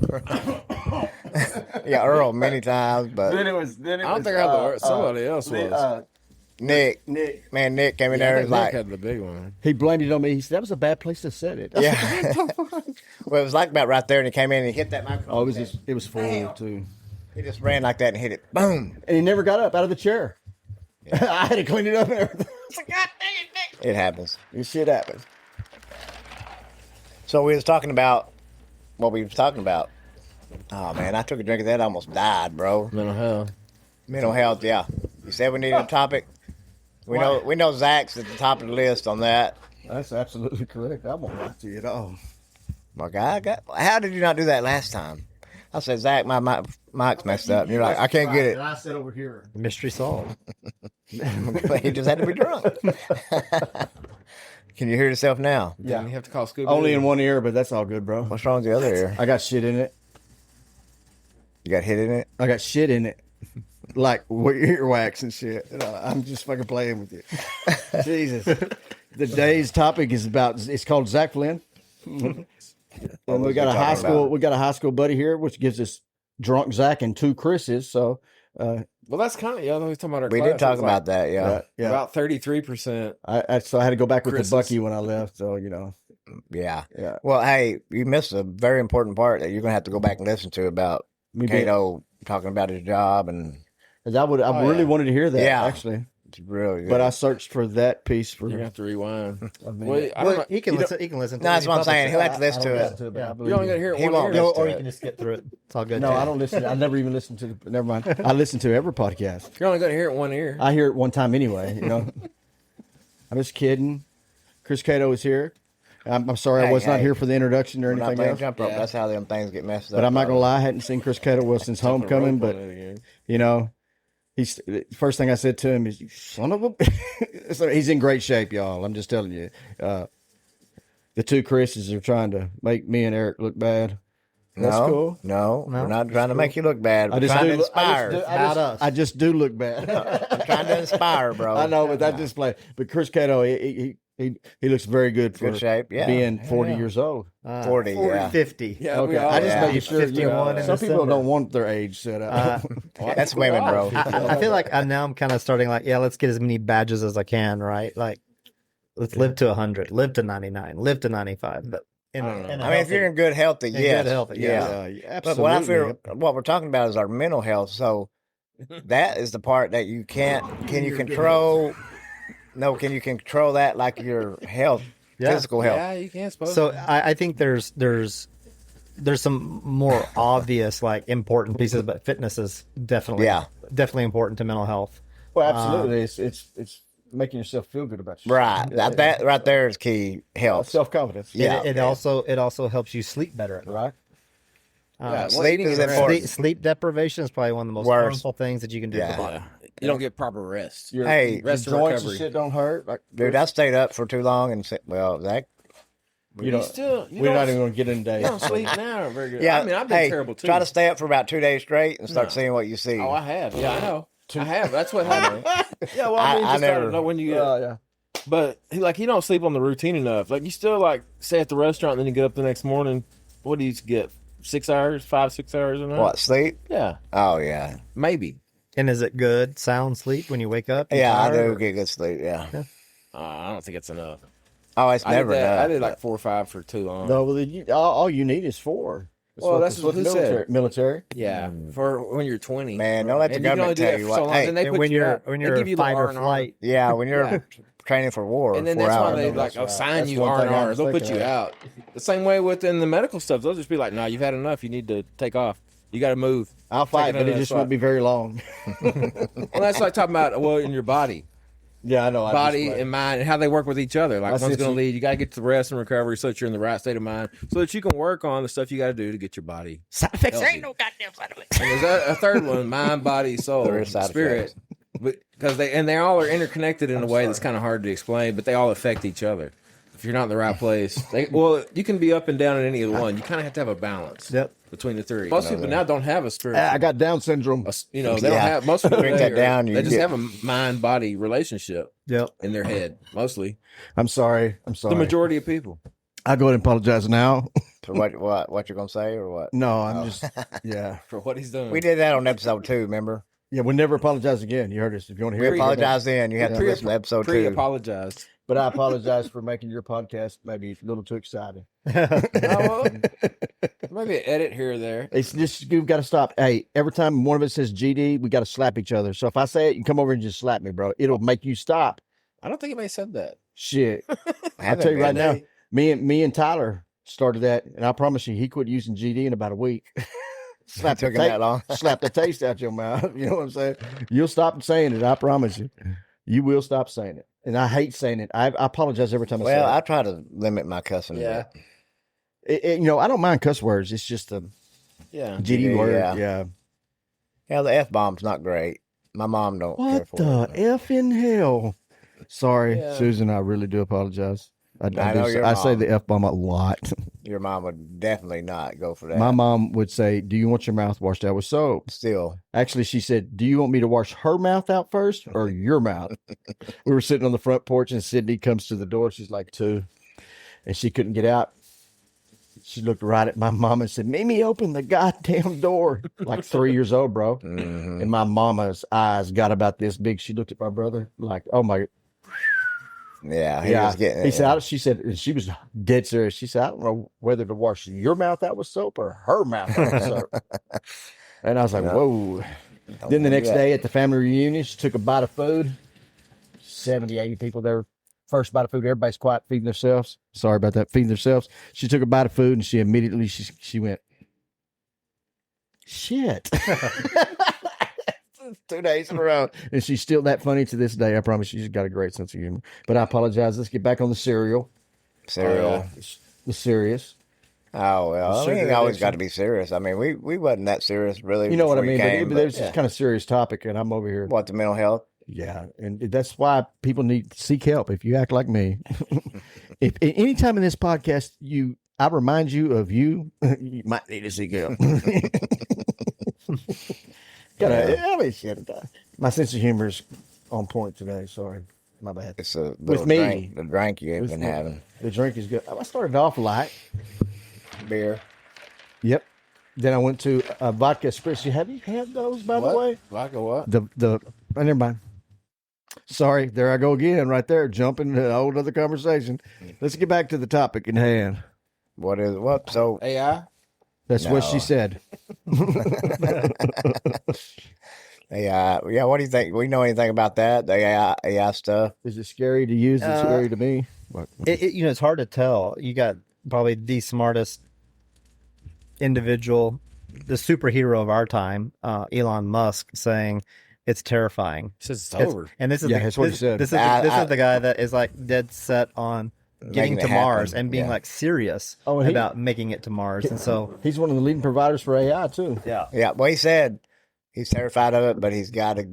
Yeah, Earl many times, but Then it was. I don't think I had the somebody else was. Nick, Nick. man, Nick came in I there think and was Nick like, had the big one. He blamed it on me. He said that was a bad place to set it. yeah. Well, it was like about right there, and he came in and he hit that microphone. Oh, it was full Damn. too. He just ran like that and hit it. Boom. And he never got up out of the chair. I had to clean it up and everything. It happens. This shit happens. So we was talking about what we was talking about. Oh man, I took a drink of that, I almost died, bro. Mental health. Mental health, yeah. You said we needed a topic. We know Zach's at the top of the list on that. That's absolutely correct. I won't lie to you at all. My guy, how did you not do that last time? I said, Zach, my mic's messed up. And you're like, I can't get And I said over here. Mystery solved. it. He just had to be drunk. Can you hear yourself now? Yeah, you have to call Scooby. Only in one ear, but that's all good, bro. What's wrong with the other ear? I got shit in it. You got hit in it? I got shit in it. Like earwax and shit. You know, I'm just fucking playing with you. Jesus. The day's topic is it's called Zach Flynn. And we got a high school buddy here, which gives us drunk Zach and 2 Chris's. So, Well, that's kind of, we talking about our We class. did talk It was about that, yeah. yeah. About 33%. So I had to go back with Chris's. the Bucky when I left. So, Yeah. Yeah. Well, hey, you missed a very important part that you're going to have to go back and listen to about Cato talking about his job. And I really wanted to hear that, Yeah. actually. it's really good. But I searched for that piece for. You're going to have to rewind. I mean, Well, I don't know. He can listen. He can listen. To No, it. that's He what I'm published saying. it. He'll have to listen I to don't it. listen to it, but I You believe only got to hear it He one won't ear. listen Or to you it. can just skip through it. It's all good. No, I don't listen. I never even listen to. Never mind. I listen to every podcast. You're only going to hear it one ear. I hear it one time anyway. I'm just kidding. Chris Cato is here. I'm sorry I was not here for the introduction or We're not anything playing else. jump rope. Yeah. That's how them things get messed up. But I'm not gonna lie, I hadn't seen Chris Cato well since homecoming. But he's the first thing I said to him is, "You son of a." So he's in great shape, y'all. I'm just telling you. The 2 Chris's are trying to make me and Eric look bad. That's No, cool. no, we're not trying to make you look bad. We're I just trying do. to inspire. I just do look bad. I'm trying to inspire, bro. I know, but that display. But Chris Cato, he looks very good for Good shape, yeah. being 40 years old. 40, yeah. 50. Yeah, Okay, we all I just yeah. making sure. 51 in some people December. don't want their age set up. That's women, bro. I feel like now I'm kind of starting like, let's get as many badges as I can, right? Like, let's live to 100, live to 99, live to 95. But I mean, if you're in good health, yes. good health, yeah. Absolutely. But what I feel, what we're talking about is our mental health. So that is the part that you can't. Can you control? No, can you control that like your health, physical health? Yeah, you can suppose. So I think there's some more obvious like important pieces, but fitness is definitely important to mental health. Well, absolutely. It's making yourself feel good about yourself. Right. That right there is key. Health. Self-confidence. Yeah. It also helps you sleep better at night. Right. Sleep is important. Sleep deprivation is probably one of the most Worst. harmful things that you can do to the body. You don't get proper rest. Your, Hey, your rest and joints and recovery. shit don't hurt. Like, Dude, I stayed up for too long and said, well, that. you know, Still, you we're don't- not even going to get into You don't days. sleep now very good. Yeah. I mean, I've been hey, terrible too. Try to stay up for about 2 days straight and start No. seeing what you see. Oh, I have. Yeah, I know. I have. That's what happened. Yeah, well, I mean, I just never- don't know when you get. Yeah. But you don't sleep on the routine enough. Like you still like stay at the restaurant and then you get up the next morning. What do you get? 6 hours, 5-6 hours a night. What, sleep? Yeah, Oh, yeah. maybe. And is it good sound sleep when you wake up? You Yeah, I tired, do or- get good sleep, yeah. I don't think it's enough. Oh, it's never I did that. enough. I did like 4 or 5 for too long. No, well, all you need is 4. Well, that's what the who said. military. Yeah, for when you're 20. Man, don't let the And you can only government do tell that you for what. so long. Hey, Then they And put when you you're out. when They you're give you the fight or R&R. flight, yeah, when you're Yeah. training for war, And then 4 that's why hours. they That's right. assign That's you one thing I R&R. was They'll put thinking you of. out. The same way within the medical stuff. They'll just be like, "No, you've had enough. You need to take off. You got to move." I'll fight, Take but it another just spot. won't be very long. Well, that's like talking about in your body, Yeah, I know. body and mind, and how they work with each other. Like I see one's what going to you- lead. You got to get to the rest and recovery so that you're in the right state of mind, so that you can work on the stuff you got to do to get your body. side effects Healthy. ain't no goddamn side effects. And there's a third one: mind, body, soul, There is side spirit. Because they all are interconnected in a way that's kind of hard to explain, but they all affect each other. If you're not in the right place, you can be up and down in any of the one. You kind of have to have a balance between the three. Most people now don't have a spirit. I got Down syndrome. They don't have most people. Break that down, you They just get- have a mind-body relationship Yep. in their head, mostly. I'm sorry. The majority of people. I'll go ahead and apologize now. For what you're going to say or what? No, I'm just, yeah. For what he's done. We did that on episode 2, remember? Yeah, we'll never apologize again. You heard us. If you want to hear We it, apologized then. You had to listen to episode 2. Pre-apologized. But I apologize for making your podcast maybe a little too exciting. Maybe an edit here or there. It's just, you've got to stop. Hey, every time one of us says GD, we got to slap each other. So if I say it, you come over and just slap me, bro. It'll make you stop. I don't think anybody said that. Shit. I'll tell you right now, me and Tyler started that, and I promise you, he quit using GD in about a week. It took him that long. Slap the taste out your mouth. You know what I'm saying? You'll stop saying it. I promise you. You will stop saying it. And I hate saying it. I apologize every time I say it. Well, I try to limit my cussing. Yeah. You know, I don't mind cuss words. It's just a Yeah. GD word. yeah. Yeah. Yeah, the F-bomb's not great. My mom don't care What for the it. F in hell? Sorry, Yeah. Susan. I really do apologize. I know your say mom. the F bomb a lot. Your mom would definitely not go for that. My mom would say, "Do you want your mouth washed out with soap?" Still. Actually, she said, "Do you want me to wash her mouth out first or your mouth?" We were sitting on the front porch, and Sydney comes to the door. She's like 2, and she couldn't get out. She looked right at my mama and said, Mimi, open the goddamn door. Like 3 years old, bro. Mhm. And my mama's eyes got about this big. She looked at my brother like, oh my. Yeah, he was getting. He said, she said, and she was dead serious. She said, I don't know whether to wash your mouth out with soap or her mouth out with soap. And I was like, whoa. Then the next day at the family reunion, she took a bite of food. 70, 80 people there. First bite of food. Everybody's quiet, feeding themselves. Sorry about that, feeding themselves. She took a bite of food and she immediately, she went, shit. 2 days in a row. And she's still that funny to this day. I promise she's got a great sense of humor. But I apologize. Let's get back on the cereal. The serious. Oh, well, we ain't always got to be serious. I mean, we wasn't that serious, really. You know what I before you mean? came, But there's this kind of serious topic, and I'm over here. What, the mental health? Yeah, and that's why people need to seek help. If you act like me, if anytime in this podcast I remind you of you, you might need to seek help. My sense of humor is on point today. Sorry, my bad. It's a With little me. drink, the drink you've been having. The drink is good. I started off light. Beer. Yep. Then I went to a vodka espresso. Have you had those, by the way? Vodka what? Never mind. Sorry, there I go again, right there, jumping into a whole other conversation. Let's get back to the topic in hand. What? So, AI? That's what she said. AI. Yeah, what do you think? We know anything about that? The AI stuff? Is it scary to use? Is it scary to me? What? It's hard to tell. You got probably the smartest individual, the superhero of our time, Elon Musk, saying it's terrifying. He says it's over. And this is that's what he said. This is the guy that is like dead set on getting Making to it Mars happen. and being Yeah. like serious Oh, and about making it to Mars. And so He's one of the leading providers for AI, too. yeah. Yeah, well, he said he's terrified of it, but he's got to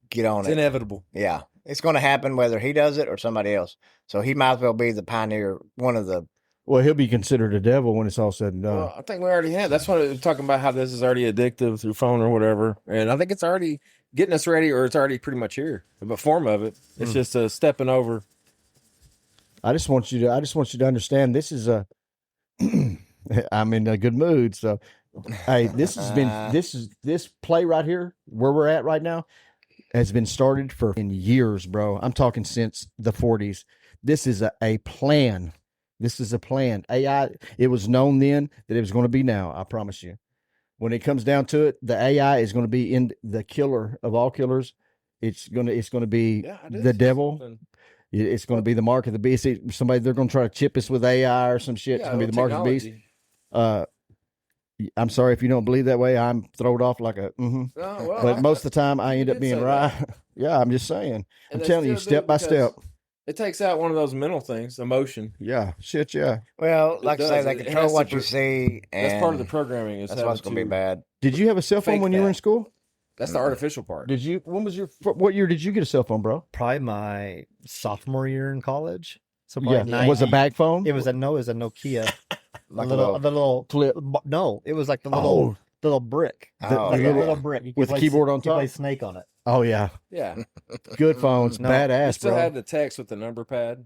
get on It's it. inevitable. Yeah, it's going to happen whether he does it or somebody else. So he might as well be the pioneer, one of the. Well, he'll be considered a devil when it's all said and done. Well, I think we already had. That's what we're talking about, how this is already addictive through phone or whatever. And I think it's already getting us ready, or it's already pretty much here. The form of it. It's just stepping over. I just want you to understand this is a I'm in a good mood. So hey, this play right here where we're at right now has been started for in years, bro. I'm talking since the 40s. This is a plan. This is a plan. AI, it was known then that it was going to be now, I promise you. When it comes down to it, the AI is going to be in the killer of all killers. It's going to be the devil. It's going to be the mark of the beast. Somebody, they're going to try to chip us with AI or some shit. It's going to be the mark of the beast. I'm sorry if you don't believe that way. I'm thrown off like a but most of the time I end up being right. Yeah, I'm just saying. I'm telling you, step by step. It takes out one of those mental things, emotion. Yeah, shit, yeah. Well, like I say, they It control has to what you be- see. And That's part of the programming. That's what's going to be bad. Did you have a cell phone Fake when you were in that. school? That's the artificial part. Did you? What year did you get a cell phone, bro? Probably my sophomore year in college. So Yeah, probably was it a bag phone? It was a Nokia. Like the little flip. No, it was like the little brick. Oh, Like yeah. a little brick. You could With the play- keyboard on you could top? play Snake on it. Oh yeah, Yeah. good phones, No, You badass, still bro. had the text with the number pad.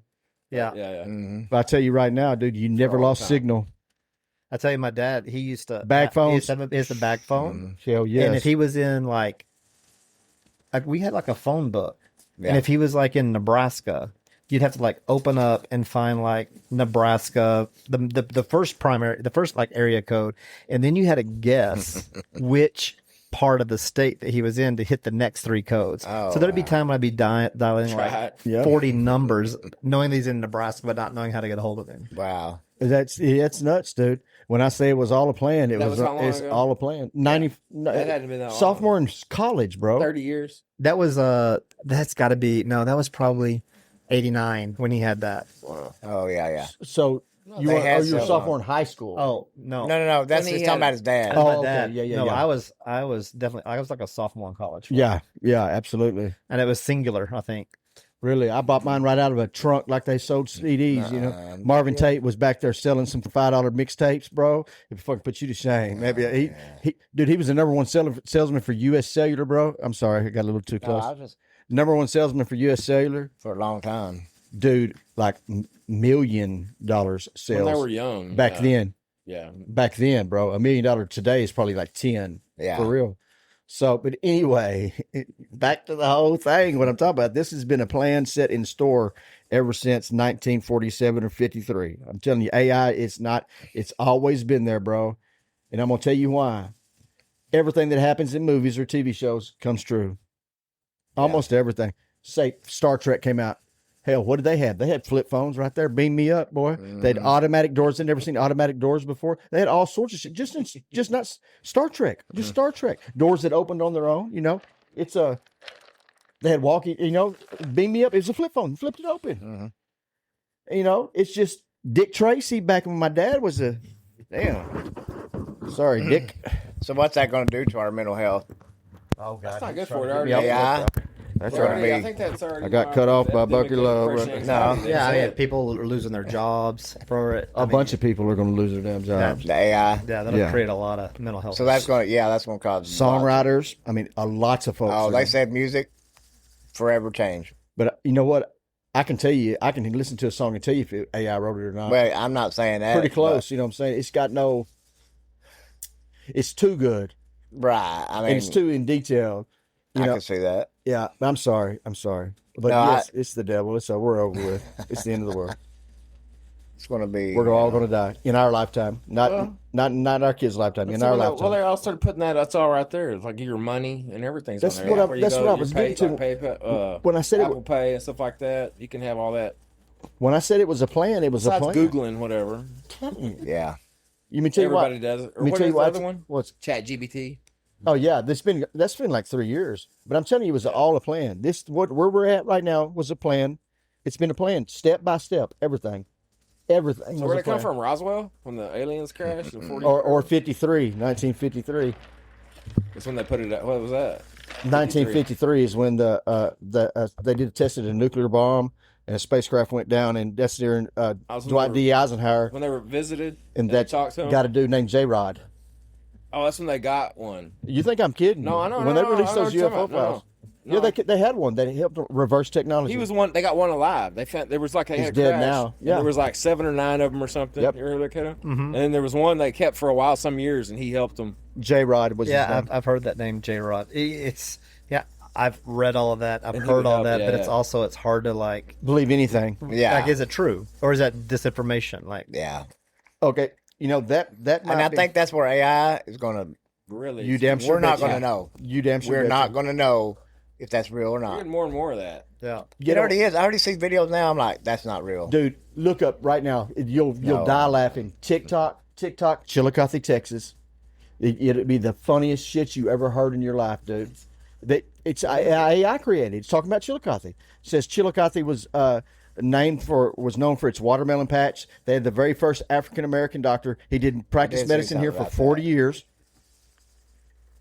Yeah. Yeah. Mhm. But I tell you right now, dude, you never all lost time. signal. I tell you, my dad, he used to Bag phones? He used to bag phone. Hell yes. And if he was in like we had like a phone book. Yeah. And if he was like in Nebraska, you'd have to like open up and find like Nebraska, the first like area code, and then you had to guess which part of the state that he was in to hit the next three codes. Oh, so there'd be wow. time when I'd be dialing like Right. Yeah. 40 numbers, knowing he's in Nebraska, but not knowing how to get a hold of him. Wow. That's nuts, dude. When I say it was all a plan, That was how long it's ago? all a plan. 90 That hadn't been that long. sophomore in college, bro. 30 years. That was that's got to be that was probably 89 when he had that. Oh, yeah. So you They were had you were a cell sophomore in high school. Oh no, No. That's When he he's talking had- about his dad. Oh, my okay. dad. Yeah, No, yeah. I was definitely I was like a sophomore in college. Yeah, absolutely. And it was singular, I think. Really, I bought mine right out of a trunk like they sold CDs. You know, Marvin Tate was back there selling some $5 mixtapes, bro. It fucking put you to shame. Maybe he was the number one salesman for U.S. Cellular, bro. I'm sorry, I got a little too No, close. I was just Number one salesman for U.S. Cellular, for a long time. dude, like $1 million When sales they were young. back then. Yeah. back then, bro. $1 million today is probably like 10. Yeah. For real. So, but anyway, back to the whole thing. What I'm talking about, this has been a plan set in store ever since 1947 or 53. I'm telling you, AI, it's always been there, bro. And I'm going to tell you why. Everything that happens in movies or TV shows comes true. Almost everything. Say Star Trek came out. Hell, what did they have? They had flip phones right there. Beam me up, boy. They had automatic doors. They'd never seen automatic doors before. They had all sorts of shit. Just not Star Trek. Just Star Trek. Doors that opened on their own. You know, it's a. They had walkie. You know, beam me up. It was a flip phone. Flipped it open. You know, it's just Dick Tracy back when my dad was a. Damn. Sorry, Dick. So what's that going to do to our mental health? Oh God, That's not good for it. Already, AI. That's Already- right. I think that's already. I got cut off by epidemic Bucky of Love. depression, No. anxiety. Yeah, I That's mean, it. people are losing their jobs for it. A bunch of people are going to lose their damn jobs. The AI. Yeah, that'll Yeah. create a lot of mental health. So that's going to cause Songwriters. I mean, lots of folks. Oh, are they gonna- said music forever change. But you know what? I can tell you, I can listen to a song and tell you if AI wrote it or not. Well, I'm not saying that. Pretty close, you know what I'm saying? It's got no. It's too good, but- right. I mean, and it's too in detail. You I know, can see that. yeah. I'm sorry, but No, yes, it's the devil. So we're over with. It's the end of the world. It's going to be. We're all going to die in our lifetime, not our kids' lifetime. In our lifetime. Well, they all started putting that. That's all right there. It's like your money and everything's That's on there. what I- Where you that's go, what I you was pay, getting to. like PayPal, When I said it- Apple Pay and stuff like that, you can have all that. When I said it was a plan, it was Besides a plan. Googling whatever. Yeah. You mean tell you what? Everybody does it. Or Let me what tell is you the what. other one? What's Chat GBT. Oh yeah, that's been like 3 years. But I'm telling you, it was all a plan. Where we're at right now was a plan. It's been a plan, step by step, everything. Everything. So was where'd a it come plan. from? Roswell? When the aliens crashed in 40? Or 1953. That's when they put it out. What was that? 1953 is when they tested a nuclear bomb and a spacecraft went down, and that's during was Dwight when D. Eisenhower When they were visited and they that talked to him? got a dude named J-Rod. Oh, that's when they got one. You think I'm kidding? No, I know. When no, they released I know those what you're UFO talking about. files. No, Yeah, they had one that helped reverse technology. He was one. They got one alive. They found there was like He's had a dead crash, now. and Yeah. there was like 7 or 9 of them or something. Yep. You remember that, Cato? And then there was one they kept for a while, some years, and he helped them. J-Rod was his Yeah, name. I've heard that name, J Rod. It's I've read all of that. I've And he heard would all help, that, yeah, but yeah. it's hard to like. Believe anything. Yeah. Like, is it true or is that disinformation? Like, Yeah. Okay, you know that might And I be- think that's where AI is going to. Really, you damn sure We're not bet you. going to know. You damn sure We're bet not you. going to know if that's real or We're not. getting more and more of that. yeah, It already is. I already see videos now. I'm like, that's not real. Dude, look up right now. You'll No. die laughing. TikTok, Chillicothe, Texas. It'll be the funniest shit you ever heard in your life, dude. It's AI created. It's talking about Chillicothe. It says Chillicothe was known for its watermelon patch. They had the very first African American doctor. He did practice did see medicine here for something about 40 that. years.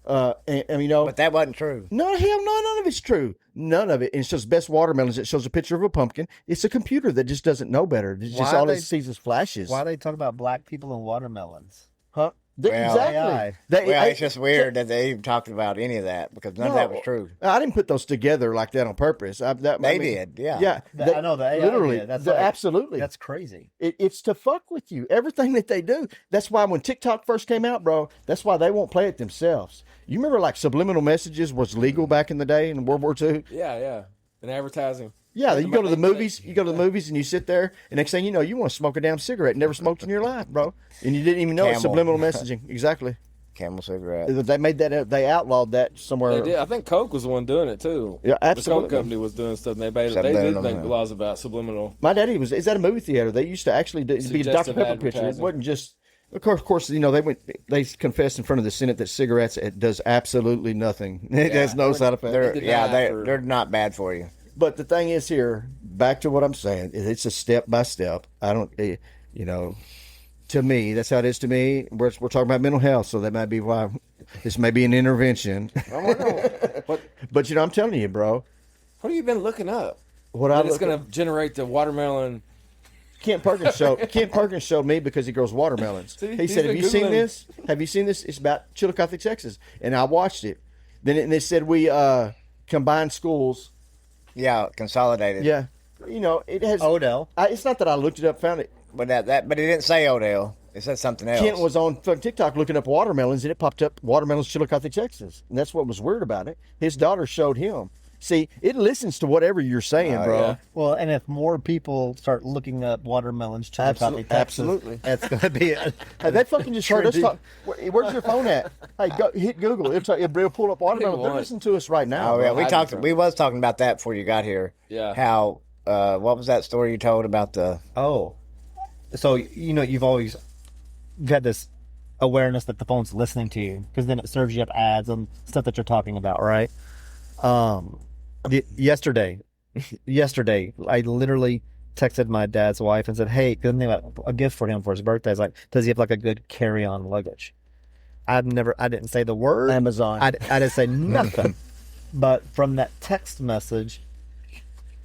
And you know, But that wasn't true. no, hell no, none of it's true. None of it. And it shows best watermelons. It shows a picture of a pumpkin. It's a computer that just doesn't know better. It's just Why all they- it sees is flashes. why are they talking about black people and watermelons? Huh? Well, Exactly. AI. Well, it's just weird that they even talked about any of that because none of that was true. I didn't put those together like that on purpose. They did, yeah. Yeah. I know the AI literally. did. That's like- absolutely. That's crazy. It's to fuck with you. Everything that they do. That's why when TikTok first came out, bro, that's why they won't play it themselves. You remember like subliminal messages was legal back in the day in World War II? Yeah. And advertising. Yeah, you go to the They- movies. You go to the movies and you sit there, and next thing you know, you want to smoke a damn cigarette. Never smoked in your life, bro, and you didn't even know it's Camel. subliminal messaging. Exactly. Camel cigarette. They made that. They outlawed that somewhere. They did. I think Coke was the one doing it too. Yeah, The absolutely. Coke company was doing stuff. And they did Subliminal, make yeah. laws about subliminal. My daddy was. Is that a movie theater? They used to actually be a Dr. Suggestive Pepper picture. It advertising. wasn't just. Of course, you know they confessed in front of the Senate that cigarettes it does absolutely nothing. It has no side effect. They're, did yeah, that for- they're not bad for you. But the thing is here, back to what I'm saying, is it's a step by step. I don't, you know, to me, that's how it is to me. We're talking about mental health, so that might be why this may be an intervention. I wonder what But you know, I'm telling you, bro. what have you been looking up? What That I it's look going to generate the watermelon. Kent Perkins showed me because he grows watermelons. See, He he's said, "Have been you seen Googling. this? Have you seen this? It's about Chillicothe, Texas." And I watched it. Then they said we combined schools. Yeah, consolidated. Yeah, you know, it has. Odell. It's not that I looked it up, found it. But but it didn't say Odell. It said something else. Kent was on TikTok looking up watermelons, and it popped up watermelons, Chillicothe, Texas. And that's what was weird about it. His daughter showed him. See, it listens to whatever you're saying, bro. Yeah. Well, and if more people start looking up watermelons, Chillicothe, Texas, Absolutely. that's going to be it. Hey, that fucking just heard us talk. Where's your phone at? Hey, go hit Google. It'll pull up watermelon. They're listening to us right now. Oh yeah, bro. we was talking about that before you got here. Yeah. How what was that story you told about the Oh, so you've always had this awareness that the phone's listening to you because then it serves you up ads and stuff that you're talking about, right? Yesterday, I literally texted my dad's wife and said, "Hey, good thing about a gift for him for his birthday." I was like, "Does he have like a good carry-on luggage?" I didn't say the word Amazon. I didn't say nothing. But from that text message,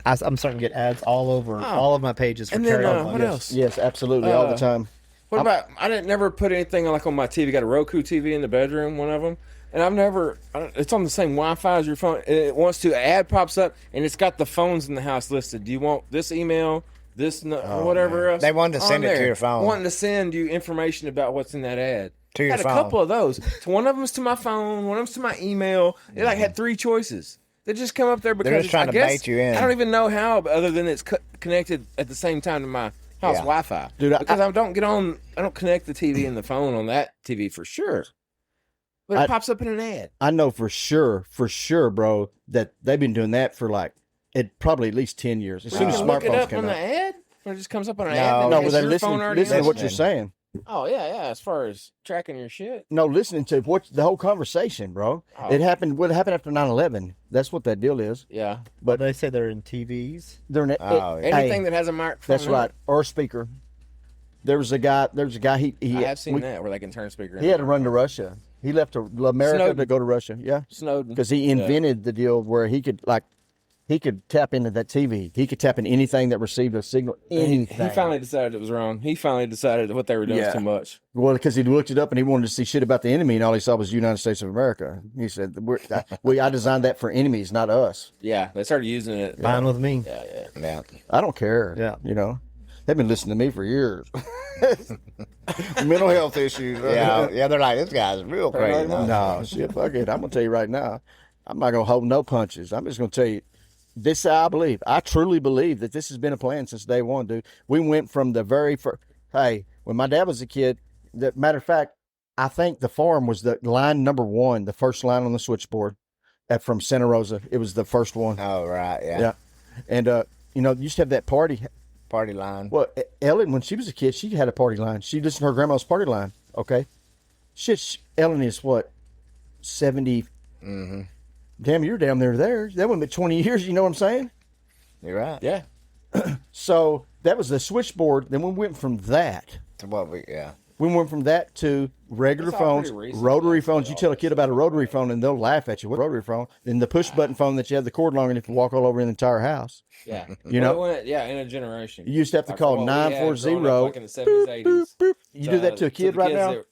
I'm starting to get ads all over all of my pages for And then, carry-on what luggage. else? Yes, absolutely, all the time. What about? I didn't never put anything like on my TV. Got a Roku TV in the bedroom, one of them, and I've never. It's on the same Wi-Fi as your phone. It wants to. An ad pops up, and it's got the phones in the house listed. Do you want this email? This whatever else. They wanted to send on it to there. your phone. Wanting to send you information about what's in that ad. To your had phone. a couple of those. So one of them's to my phone. One of them's to my email. It like had 3 choices. They just come up there because just trying I to guess, bait you in. I don't even know how, other than it's connected at the same time to my house Yeah. Wi-Fi. Dude, because I don't get on. I don't connect the TV and the phone on that TV for sure. But it pops up in an ad. I know for sure, bro, that they've been doing that for probably at least 10 years. As soon You as can look it smartphones up came on the out. ad, or it just comes up on an No, ad. No, Has but they're your phone listening already to on? what you're saying. Oh yeah. As far as tracking your shit. No, listening to the whole conversation, bro. Oh. It happened. What happened after 9/11? That's what that deal is. Yeah. But they say they're in TVs. They're Oh, yeah. Anything that has a microphone. That's in right, it. or a speaker. There's a guy. He I have seen that where they can turn speaker. He had to run to Russia. He left to America Snowden. to go to Russia. Yeah, Snowden. because he invented the deal where he could tap into that TV. He could tap in anything that received a signal. Anything. He finally decided it was wrong. He finally decided that what they were doing was too much. Well, because he looked it up and he wanted to see shit about the enemy, and all he saw was the United States of America. He said, I designed that for enemies, not us. Yeah, they started using it. Fine with me. Yeah. I don't care. Yeah. You know, they've been listening to me for years. Mental health issues. Yeah, they're like, this guy's real crazy. No, shit, fuck it. I'm going to tell you right now, I'm not going to hold no punches. I'm just going to tell you, this I believe. I truly believe that this has been a plan since day one, dude. We went from the very first. Hey, when my dad was a kid, matter of fact, I think the farm was the line number 1, the first line on the switchboard from Santa Rosa. It was the first one. Oh, right, yeah. Yeah. And, used to have that party line. Well, Ellen, when she was a kid, she had a party line. She listened to her grandma's party line. Okay, shit. Ellen is what, 70. Mm-hmm. Damn, you're down there. That went 20 years. You know what I'm saying? You're right. Yeah. So that was the switchboard. Then we went from that. To what we, yeah. We went from that to regular It's all phones, pretty recent. rotary phones. You tell a kid about a rotary phone and they'll laugh at you. What rotary phone? Then the push button phone that you have the cord long and you can walk all over the entire house. Yeah. You know? Well, in a generation. You used to have to Like call from what we had 940. growing up, like in the 70s, 80s. You do that to a kid the right kids now? that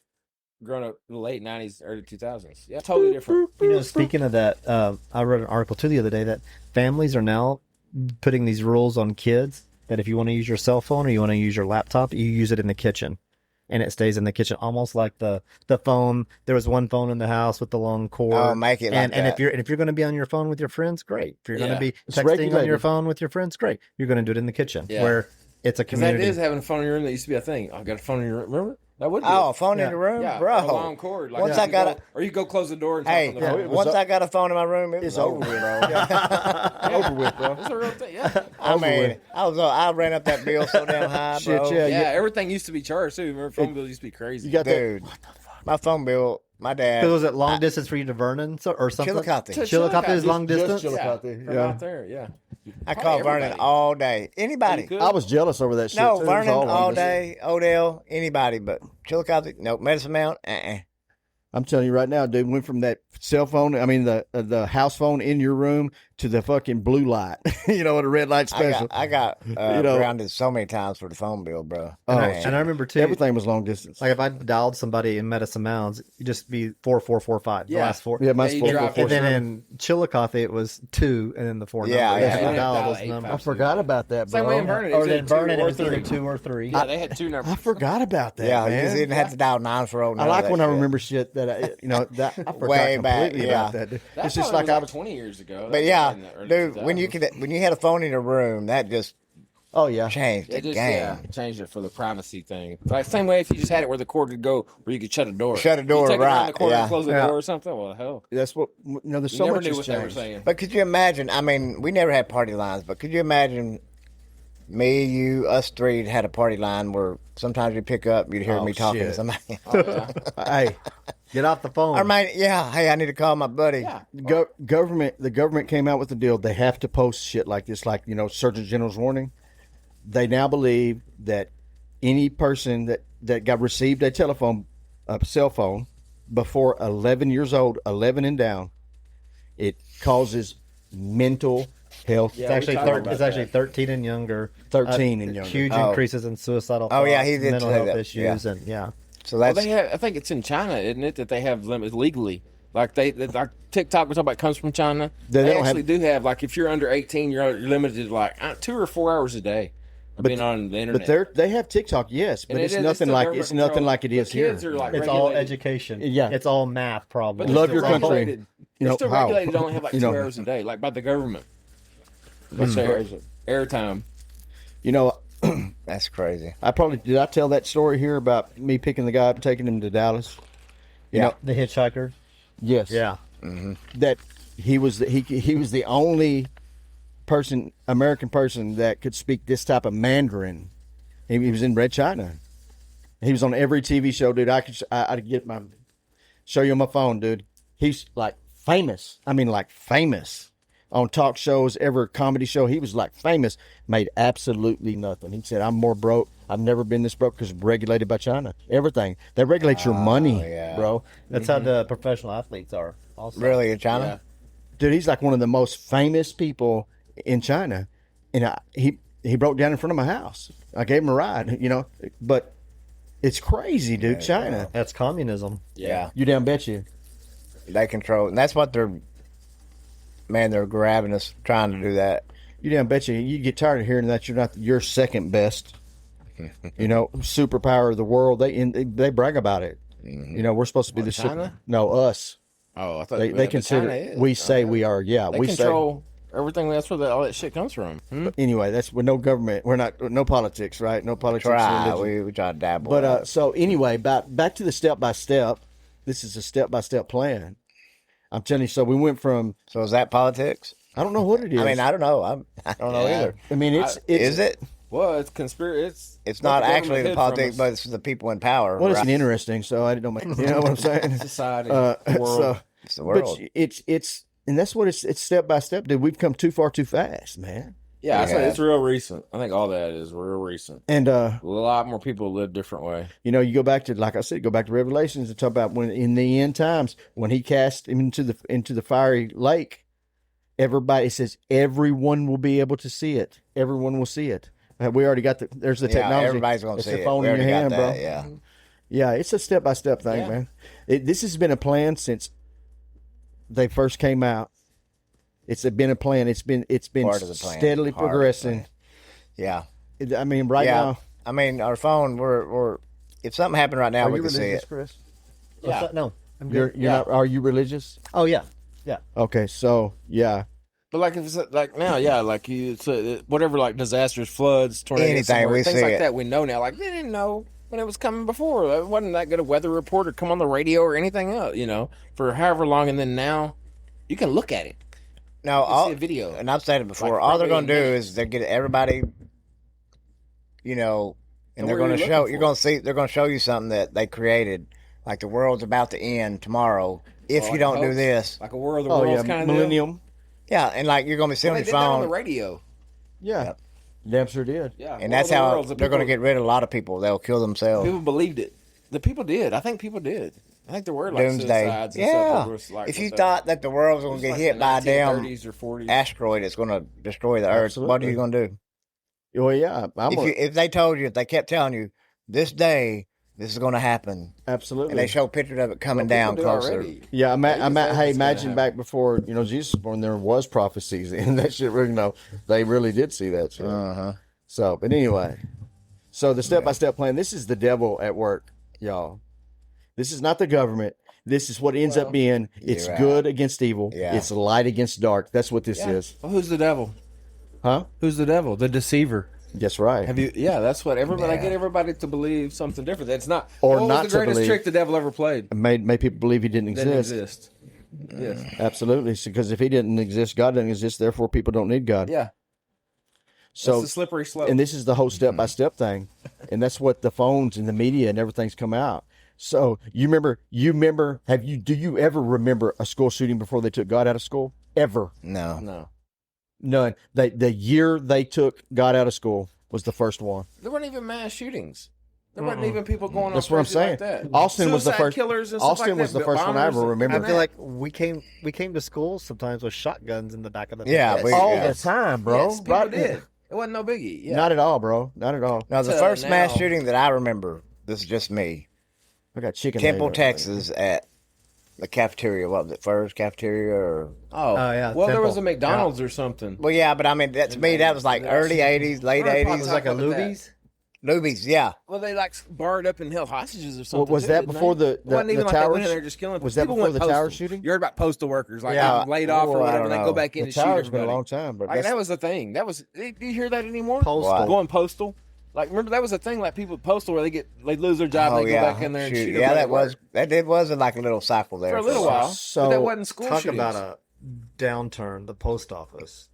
Growing up in the late 90s, early 2000s. Yeah, totally different. Speaking of that, I read an article too the other day that families are now putting these rules on kids that if you want to use your cell phone or you want to use your laptop, you use it in the kitchen. And it stays in the kitchen, almost like the phone. There was one phone in the house with the long cord. Oh, make it like and that. if you're going to be on your phone with your friends, great. If you're going to be It's texting on regulated. your phone with your friends, great. You're going to do it in the kitchen where it's a Because that community. is having a phone in your room. That used to be a thing. I got a phone in your room. Remember? That would be Oh, it. phone Yeah. in the room? Yeah, Bro. a long cord. Like Once you I got go, or you go close the door and talk Hey, on the phone. once I got a phone in my room, it was It's over with, bro. Over with, bro. It's a real thing. Yeah. I mean, I ran up that bill so damn high, Shit, bro. yeah. Yeah, everything used to be charged too. Remember, phone bills used to be crazy. You got Dude, my phone bill, my dad. Because was it long distance for you to Vernon or something? Chillicothe. Chillicothe is long Just distance? Chillicothe. From Yeah. out there, yeah. I Probably call Vernon everybody. all day. Anybody. You could. I was jealous over that shit. No, too. It was Vernon all long distance. day. Odell, anybody, but Chillicothe, no. Medicine Mount, I'm telling you right now, dude, went from that cell phone, I mean the house phone in your room to the fucking blue light. You know, at a red light special. I got You know. grounded so many times for the phone bill, bro. Oh, Man. And I remember too, Everything was long distance. like if I dialed somebody in Medicine Mounds, it'd just be 4445. The Yeah. last four. Yeah, mine's you 444. And then in Chillicothe, it was 2, and then the 4 Yeah, numbers. yeah. So you dial Dial those 8, numbers. I forgot about that, bro. Same way in Vernon. Or It's then either 2 Vernon, it or was either 3. 2 or 3. Yeah, they had 2 numbers. I forgot about that, Yeah, you man. just didn't have to dial 940. I like when I remember shit that I forgot Way back, completely yeah. about that. Dude. That It's just probably like was 20 years ago. But That yeah, was in the early dude, when you had a phone in your room, that just Oh yeah, changed the It just, game. yeah, changed it for the privacy thing. Like same way if you just had it where the cord could go, where you could shut a door. Shut a door, you take it around right, the corner yeah. and close the Yeah. door or something. Well, hell, that's what There's you so never much knew has what they were changed. saying. But could you imagine? I mean, we never had party lines, but could you imagine me, you, us three had a party line where sometimes you pick up, you'd hear Oh, me talking to shit. somebody. Oh, yeah. Hey, Get off the phone. I mean, yeah, hey, I need to call my buddy. Yeah. the government came out with the deal. They have to post shit like this, like Surgeon General's warning. They now believe that any person that got received a cell phone before 11 years old, 11 and down, it causes mental health. Yeah, it's we actually talked about it's actually 13 and younger. 13 and younger. Huge Oh. increases in suicidal. Oh, yeah, thoughts, he did mental say health that, issues, yeah. and yeah. So Well, that's they have. I think it's in China, isn't it? That they have limits legally. Like like TikTok, we're talking about, comes from China. They They don't actually do have, like, if you're under 18, you're limited to like 2 or 4 hours a day of being on the internet. But they have TikTok, yes, but And it's it's nothing still like government it's nothing control. like it The is here. kids are like It's all regulated. education. Yeah. It's all math problems. But Love your it's country. regulated. You know, It's still how? regulated to only have like You 2 know. hours a day, like by the government. What's airtime? that's crazy. Did I tell that story here about me picking the guy up and taking him to Dallas? Yeah. The hitchhiker. Yes. Yeah. That he was the only American person that could speak this type of Mandarin. He was in Red China. He was on every TV show, dude. I'd show you on my phone, dude. He's like famous. I mean, like famous on talk shows, every comedy show. He was like famous, made absolutely nothing. He said, "I'm more broke. I've never been this broke because regulated by China. Everything. They regulate your money, yeah. bro." That's how the professional athletes are. Also. Really, in China? Dude, he's like one of the most famous people in China, and he broke down in front of my house. I gave him a ride, but it's crazy, dude. China, That's communism. Yeah. you damn bet you. They control, and that's what they're grabbing us, trying to do that. You damn bet you get tired of hearing that you're not your second best. Superpower of the world. They brag about it. We're supposed to be the China? No, us. Oh, I thought They consider. China is. We say we are. Yeah, They we control everything. That's where all that shit comes from. say. Anyway, that's with no government. We're not no politics, right? No politics. religion. We try to dabble. But so anyway, back to the step by step. This is a step by step plan. I'm telling you. So we went from. so is that politics? I don't know what it is. I mean, I don't know. I don't know Yeah. either. I mean, it's Is it? Well, it's conspiracy. It's what not the government actually the hid from politics, us. but it's the people in power. well, it's right? interesting. So I didn't know. You know what I'm saying? Society, world. world. It's the world. But it's and that's what it's step by step, dude. We've come too far too fast, man. Yeah, I say Yeah. it's real recent. I think all that is real recent. And A lot more people live a different way. you go back to, like I said, go back to Revelations and talk about when in the end times when he cast him into the fiery lake. Everybody, it says everyone will be able to see it. Everyone will see it. We already got there's the Yeah, technology. everybody's going to It's see the it. phone We in your already got hand, that, bro. Yeah. Yeah, it's a step by step thing, Yeah. man. This has been a plan since they first came out. It's been a plan. It's been Part of the plan. steadily Part of the progressing. Yeah. I mean, right yeah. now. I mean, our phone. We're if something happened right now, Are we you can see religious, it. Chris? Yeah. No. I'm You're good. not. Are you religious? Oh yeah. Yeah. Okay, so yeah. But like if it's like now, yeah, like it's whatever, like disasters, floods, tornadoes, Anything, we things see like it. that. We know now. Like they didn't know when it was coming before. It wasn't that good a weather report or come on the radio or anything else. For however long, and then now you can look at it. No, You can all see a video. and I've said it before. Like, all they're probably going to do minutes. is they get everybody, and And they're what going to you're show. looking You're for. going to see. They're going to show you something that they created, like the world's about to end tomorrow if Or you like don't do hoax, this. like a War of the Oh Worlds yeah, kind of deal. millennium. Yeah, and like you're going to be sitting Well, on they your did that on the phone, radio. Yeah, Yep. damn sure did. Yeah, and War that's of the how Worlds, the they're going to people- get rid of a lot of people. They'll kill themselves. People believed it. The people did. I think people did. I think there were like doomsday. suicides and stuff. Yeah. There was, like, If you with thought that the world's going to get like hit the by a damn 1930s or 40s. asteroid that's going to destroy the Earth, what are you going to do? Well, yeah, If they told you, if they kept telling you, this day, this is going to happen, absolutely. and they show pictures of it coming down closer. Yeah, Hey, imagine back before Jesus was born, there was prophecies, and that shit. They really did see that shit. So, but anyway, so the step-by-step plan. This is the devil at work, y'all. This is not the government. This is what ends up being. It's good against evil. Yeah. It's light against dark. That's what this is. Well, who's the devil? Huh? Who's the devil? The deceiver. That's right. Have you? Yeah, that's what everybody. I get everybody to believe something different. That's not. Or what not was the to greatest believe. trick the devil ever played? Made people believe he didn't Didn't exist. Yes. Absolutely. Because if he didn't exist, God doesn't exist. Therefore, people don't need God. Yeah. So It's a slippery slope. And this is the whole step-by-step thing, and that's what the phones and the media and everything's come out. So you remember? Do you ever remember a school shooting before they took God out of school? Ever? No. None. The year they took God out of school was the first one. There weren't even mass shootings. There weren't even people going on. That's what I'm crazy saying. Like that. Austin was the Suicide first. Killers and stuff Austin like was that, the first one I bombers ever and- remember. I feel like we came to school sometimes with shotguns in the back of the Yeah, bus. all yes. the time, bro. Yes, people did. It wasn't no biggie. Yeah. Not at all, bro. Not at all. No, the Till first mass now. shooting that I remember, this is just me, I got chicken. Temple, later. Texas, at the cafeteria. What was it, First Cafeteria? Or Oh, yeah, Well, there Temple. was a McDonald's or something. Well, yeah, but I mean, that, to me, that was like early 80s, late Right, 80s. It was like a Talk about that. Luby's. Luby's, yeah. Well, they like barred up and held hostages or something. Was too, that didn't before they? the It wasn't even the like they went in towers? there just killing. Was that people before went the tower postal. shooting? You heard about postal workers, like Yeah. laid off or Oh, I whatever. don't They know. go back in The and shoot tower's been a everybody. long time, but Like, that was the thing. That was. Do you hear that anymore? Postal. Going postal. Like, remember that was a thing. Like people postal where they lose their job, Oh, they yeah. go back in there and Shoot. shoot. Yeah, everybody that was like a little cycle there for a little while. So- but that wasn't school Talk shootings. about a downturn. The post office.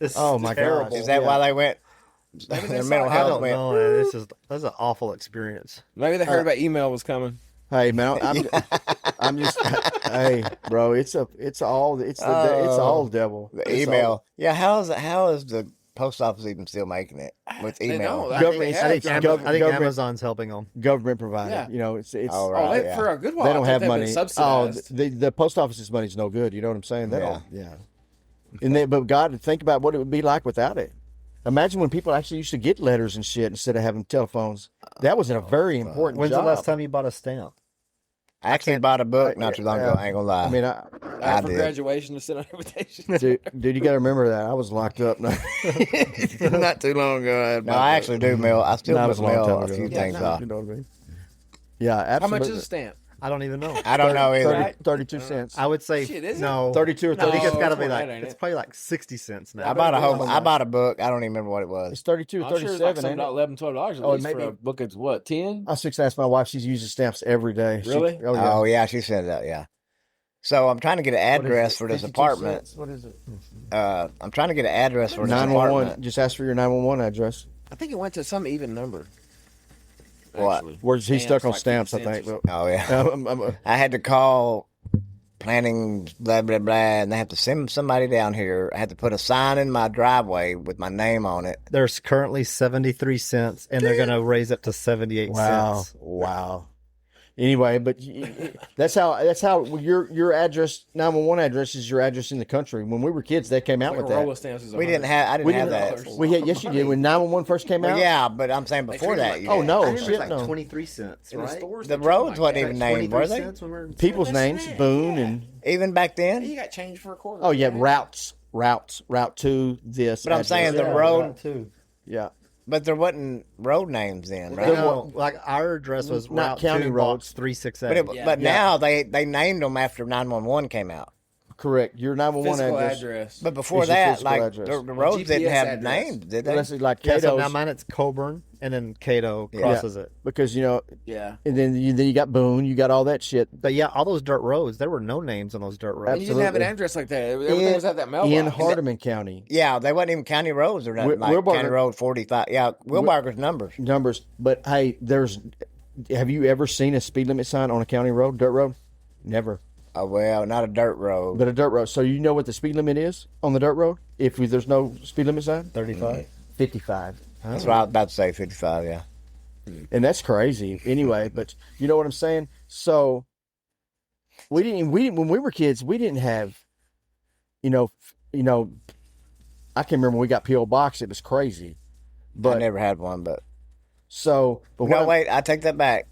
This Oh, my terrible. God. Is that why they went? Their mental I health don't went. know. Man. That's an awful experience. Maybe they heard about email was coming. Hey man, I'm just hey bro. It's all the devil. The It's email. all- Yeah, how is the post office even still making it with They email? don't. I Government- think I they think, have. gov- I think government- Amazon's helping them. government provided. Yeah. You know, it's Oh, Oh, right. they, yeah. for a good while. they don't I think have they've been money. Subsidized. The post office's money's no good. You know what I'm saying? They Yeah. don't. Yeah. But God, think about what it would be like without it. Imagine when people actually used to get letters and shit instead of having telephones. That was a very important When's job. the last time you bought a stamp? I actually bought a book not too long ago. I ain't gonna lie. I mean, I for did. graduation to send out invitations. dude, you got to remember that I was locked up. Not too long ago. No, I actually do mail. I still That was a long mail time a ago. few Yeah, things no, off. you know what I mean? Yeah, How absolutely. much is a stamp? I don't even know. I don't know either. 32 cents. I would say Shit, is it? no. 32 or I think 30. it's got to more be than like that, ain't it's it? probably like 60 cents now. I bought a book. I don't even remember what it was. It's 32 or I'm sure it's 37, like ain't it? $11, $12 at Oh, it least may for be. a book. It's what, 10? I was fixing to ask my wife. She uses stamps every day. Really? Oh yeah, she said that. Yeah. So I'm trying to get an address for this 52 apartment. cents? What is it? I'm trying to get an address for this 911. apartment. Just ask for your 911 address. I think it went to some even number. What? Actually. Where's he stuck on like stamps? I 50 think. cents Oh yeah. I had to call planning blah blah blah, and they have to send somebody down here. I had to put a sign in my driveway with my name on it. There's currently 73 cents, and they're going to raise it to 78 Wow. cents. Wow. Anyway, but that's how your address 911 address is your address in the country. When we were kids, they came out Like with a roll that. of stamps is I didn't have that. We had, yes, you did when 911 first came Well, out. yeah, but I'm saying before treated that. like- you Oh didn't. no, I remember shit like no. 23 cents, in the right? stores. The they treat them roads like wasn't that. even named, were 23 they? cents when we were People's names, Boone and Even back then. You got change for a quarter. oh yeah, man. route to this. But I'm address. saying the Yeah, road, that too. yeah. but there wasn't road names then, right? No, like our address was Not Route county 2, roads. Box 368. But, Yeah. but now they named them after 911 came out. Correct. Your 911 Physical address. address. But before It's your that, physical like address. the roads didn't GPS have address. names, did they? Unless it's like Yeah, so Cato's, now mine it's Coburn, and then Cato Yeah. crosses it. because you know, Yeah. and then you got Boone, you got all that shit. But yeah, all those dirt roads, there were no names on those dirt roads. And you didn't have an Absolutely. address like that. Everything was at that mailbox. In Hardeman County. Yeah, they wasn't even county roads or nothing. Like Wilbarger- County Road 45. Yeah, Wilbarger's numbers. Numbers, but hey, have you ever seen a speed limit sign on a county road, dirt road? Never. Oh, well, not a dirt road. But a dirt road. So you know what the speed limit is on the dirt road? If there's no speed limit sign? 35. 55. That's what I was about to say, 55, yeah. And that's crazy. Anyway, but you know what I'm saying? So we didn't when we were kids, we didn't have, you know, I can't remember when we got P.O. Box. It was crazy. But I never had one, but so. But no, wait, I take that back.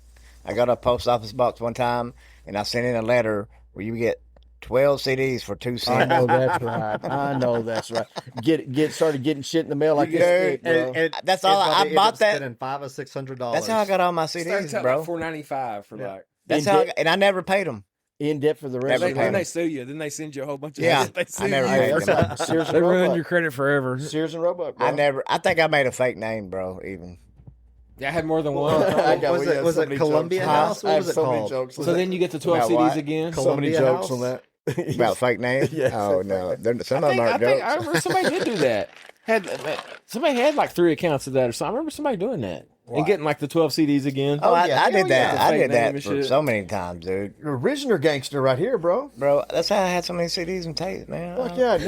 I got a post office box one time, and I sent in a letter where you get 12 CDs for 2 cents. I know that's right. I know that's right. Started getting shit in the mail like this, bro. And That's all I bought that. Spending $500 or $600. That's how I got all my CDs, bro. Like $4.95 for like. That's how, and I never paid them. In debt for the rest Never of the paid Then them. they sue you. Then they send you a whole bunch of Yeah, they sue I never you. paid That's them. like Sears They and ruin Roebuck. your credit forever. Sears and Roebuck, bro. I think I made a fake name, bro. Even Yeah, I had more than one. Was it Columbia House? What was it called? Jokes So then you get the 12 About CDs what? again. so many Columbia jokes House? on that. about fake names. Yes. Oh no, some of them I aren't think jokes. I remember somebody did do that. Somebody had like 3 accounts of that or something. I remember somebody doing that and getting like the 12 CDs again. Oh, yeah. I did that. yeah. I Fake did name that and for shit. so many times, dude. Original gangster right here, bro. Bro, that's how I had so many CDs and tapes, man. Fuck yeah.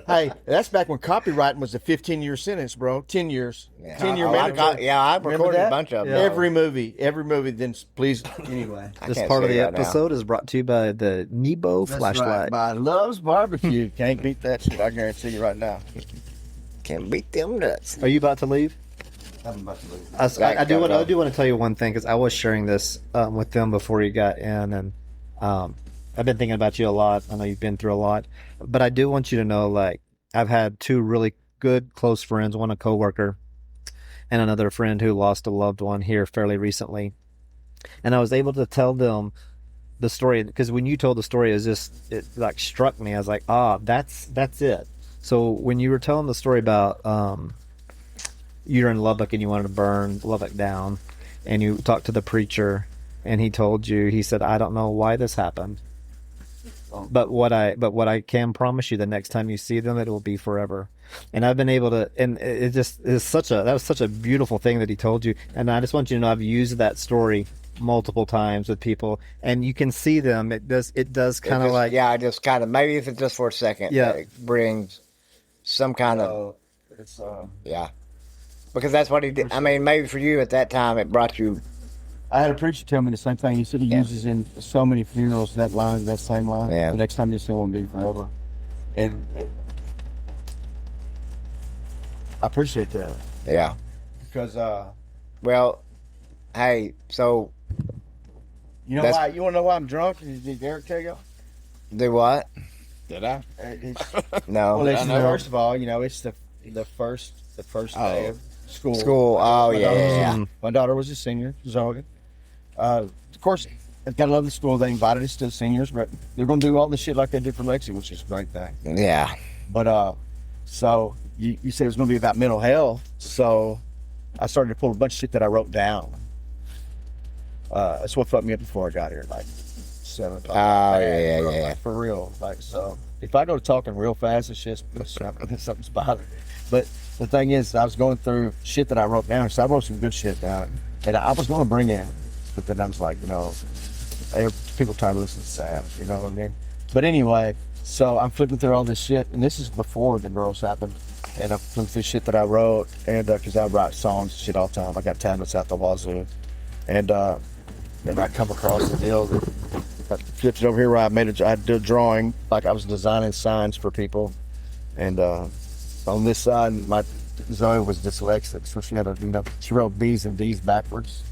Hey, that's back when copywriting was a 15-year sentence, bro. 10 years. Yeah. 10-year I mandatory. I've Remember recorded that? a bunch of them. Yeah. Every movie. Then please. Anyway. I This can't part of see the right now. episode is brought to you by the Nebo flashlight. By Love's Barbecue. Can't beat that shit. I guarantee you right now. Can't beat them nuts. Are you about to leave? I'm about to leave. I do want to tell you one thing because I was sharing this with them before you got in, and I've been thinking about you a lot. I know you've been through a lot, but I do want you to know, like, I've had 2 really good close friends, one a coworker, and another friend who lost a loved one here fairly recently, and I was able to tell them the story because when you told the story, it like struck me. I was like, that's it. So when you were telling the story about you're in Lubbock and you wanted to burn Lubbock down, and you talked to the preacher, and he told you, he said, I don't know why this happened, but what I can promise you, the next time you see them, it will be forever. And I've been able to, and that was such a beautiful thing that he told you. And I just want you to know, I've used that story multiple times with people, and you can see them. It does kind of like, I just kind of, maybe if it's just for a second, it brings some kind of, yeah. Because that's what he did. I mean, maybe for you at that time, it brought you. I had a preacher tell me the same thing. He said he uses in so many funerals that same line. Yeah. The next time you see one, be forever. And I appreciate that. Yeah. Because, Well, hey, so you know That's- why? You want to know why I'm drunk? Did Eric tell you? do what? Did I? No. Well, it's, I know. first of all, it's the first day of school. School. Oh, yeah. My daughter was a senior, Zogan. Of course, I've got to love the school. They invited us to the seniors, but they're going to do all the shit like they did for Lexi, which is a great thing. Yeah. But so you said it was going to be about mental health, so I started to pull a bunch of shit that I wrote down. That's what fucked me up before I got here, like 7 o'clock. Oh, yeah. Like, for real. Like, so if I go talking real fast, it's just something's bothering me. But the thing is, I was going through shit that I wrote down, so I wrote some good shit down, and I was going to bring in, but then I was like, people try to listen to Sam, you know what I mean? But anyway, so I'm flipping through all this shit, and this is before the girls happened, and I'm flipping through shit that I wrote, and because I write songs and shit all the time, I got tablets out the wazoo, and then I come across the deal that I flipped it over here where I did a drawing, like I was designing signs for people, and on this side, my Zoe was dyslexic, so she had she wrote B's and D's backwards,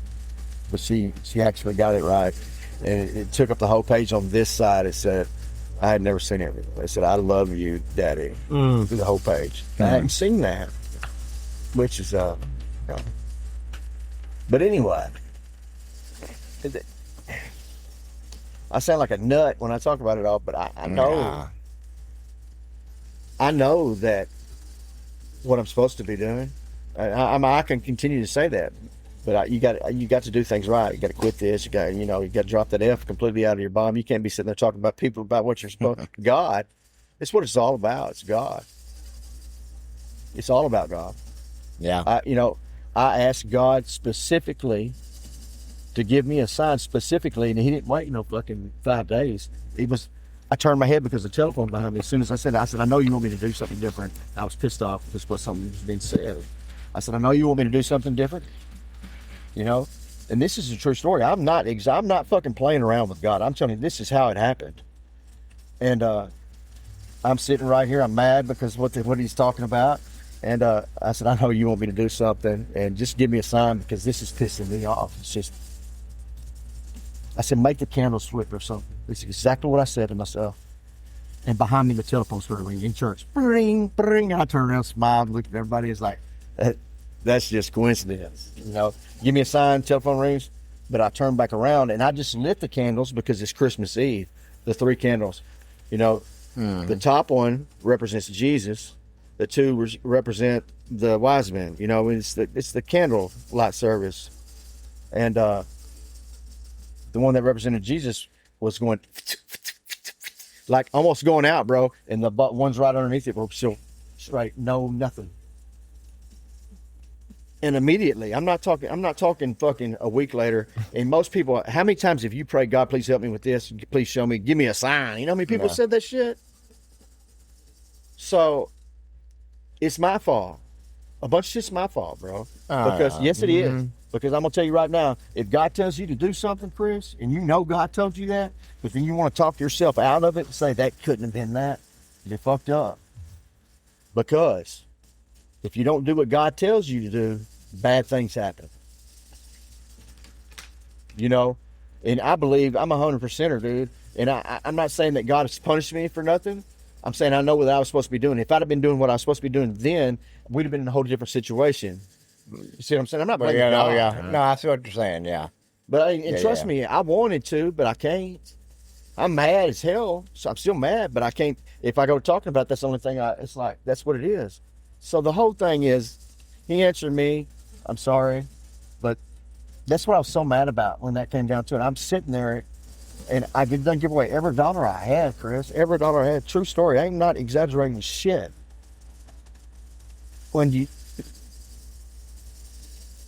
but she actually got it right, and it took up the whole page. On this side, it said, I had never seen it. It said, I love you, Daddy, through the whole page. I hadn't seen that, which is But anyway, I sound like a nut when I talk about it all, but I know, Nah. I know that what I'm supposed to be doing. I can continue to say that, but you got to do things right. You got to quit this. You got to drop that F completely out of your bomb. You can't be sitting there talking about people about what you're supposed. God, it's what it's all about. It's God. It's all about God. Yeah. I asked God specifically to give me a sign specifically, and he didn't wait fucking 5 days. I turned my head because the telephone behind me. As soon as I said, I know you want me to do something different. I was pissed off because something was being said. I said, I know you want me to do something different. And this is a true story. I'm not fucking playing around with God. I'm telling you, this is how it happened. And I'm sitting right here. I'm mad because what he's talking about. And I said, I know you want me to do something, and just give me a sign because this is pissing me off. It's just, I said, make the candles flicker or something. This is exactly what I said to myself. And behind me, the telephone started ringing in church. Bring, bring. I turned around, smiled, looked at everybody. It's like, that's just coincidence. You know, give me a sign, telephone rings. But I turned back around and I just lit the candles because it's Christmas Eve. The 3 candles. You know, the top one represents Jesus. The 2 represent the wise men. You know, it's the candle light service. And the one that represented Jesus was going like almost going out, bro. And the one's right underneath it, bro. So straight, no, nothing. And immediately, I'm not talking fucking a week later. And most people, how many times have you prayed, God, please help me with this? Please show me, give me a sign. You know how many people said that shit? So it's my fault. A bunch of shit's my fault, bro. Because yes, it is. Because I'm gonna tell you right now, if God tells you to do something, Chris, and you know God told you that, but then you want to talk yourself out of it and say that couldn't have been that, you're fucked up. Because if you don't do what God tells you to do, bad things happen. You know, and I believe I'm 100%er, dude. And I'm not saying that God has punished me for nothing. I'm saying I know what I was supposed to be doing. If I'd have been doing what I was supposed to be doing then, we'd have been in a whole different situation. You see what I'm saying? I'm not blaming God. No, I see what you're saying, yeah. But trust me, I wanted to, but I can't. I'm mad as hell. So I'm still mad, but I can't. If I go talking about that's the only thing it's like, that's what it is. So the whole thing is, he answered me, I'm sorry, but that's what I was so mad about when that came down to it. I'm sitting there and I done give away every dollar I had, Chris. Every dollar I had. True story. I am not exaggerating shit. When you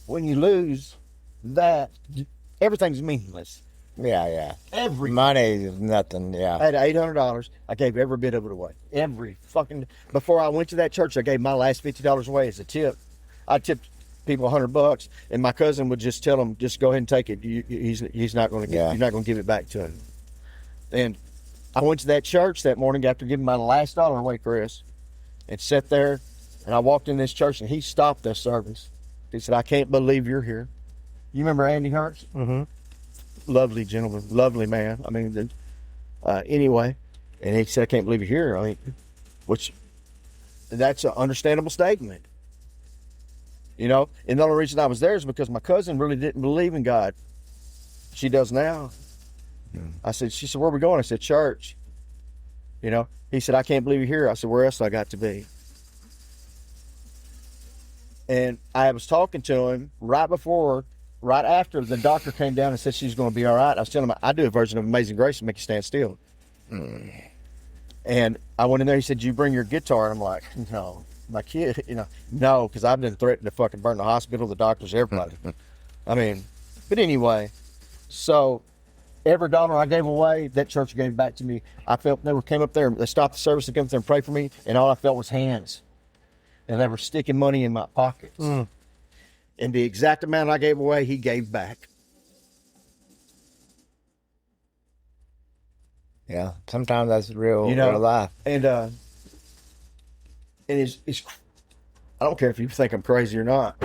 lose that, everything's meaningless. Yeah. Every money is nothing, yeah. I had $800. I gave every bit of it away. Before I went to that church, I gave my last $50 away as a tip. I tipped people $100, and my cousin would just tell them, just go ahead and take it. He's not going to you're not going to give it back to him. And I went to that church that morning after giving my last dollar away, Chris, and sat there, and I walked in this church, and he stopped the service. He said, I can't believe you're here. You remember Andy Hertz? Mm-hmm. Lovely gentleman, lovely man. I mean, anyway, and he said, I can't believe you're here. I mean, which, that's an understandable statement. You know, and the only reason I was there is because my cousin really didn't believe in God. She does now. She said, where are we going? I said, church. You know, he said, I can't believe you're here. I said, where else I got to be? And I was talking to him right after the doctor came down and said she's going to be all right. I was telling him, I do a version of Amazing Grace to make you stand still. And I went in there, he said, you bring your guitar? And I'm like, no, my kid, no, because I've been threatened to fucking burn the hospital, the doctors, everybody. I mean, but anyway, so every dollar I gave away, that church gave back to me. I felt they came up there, they stopped the service to come up there and pray for me, and all I felt was hands. And they were sticking money in my pockets. And the exact amount I gave away, he gave back. Yeah, sometimes that's real life. And it's I don't care if you think I'm crazy or not.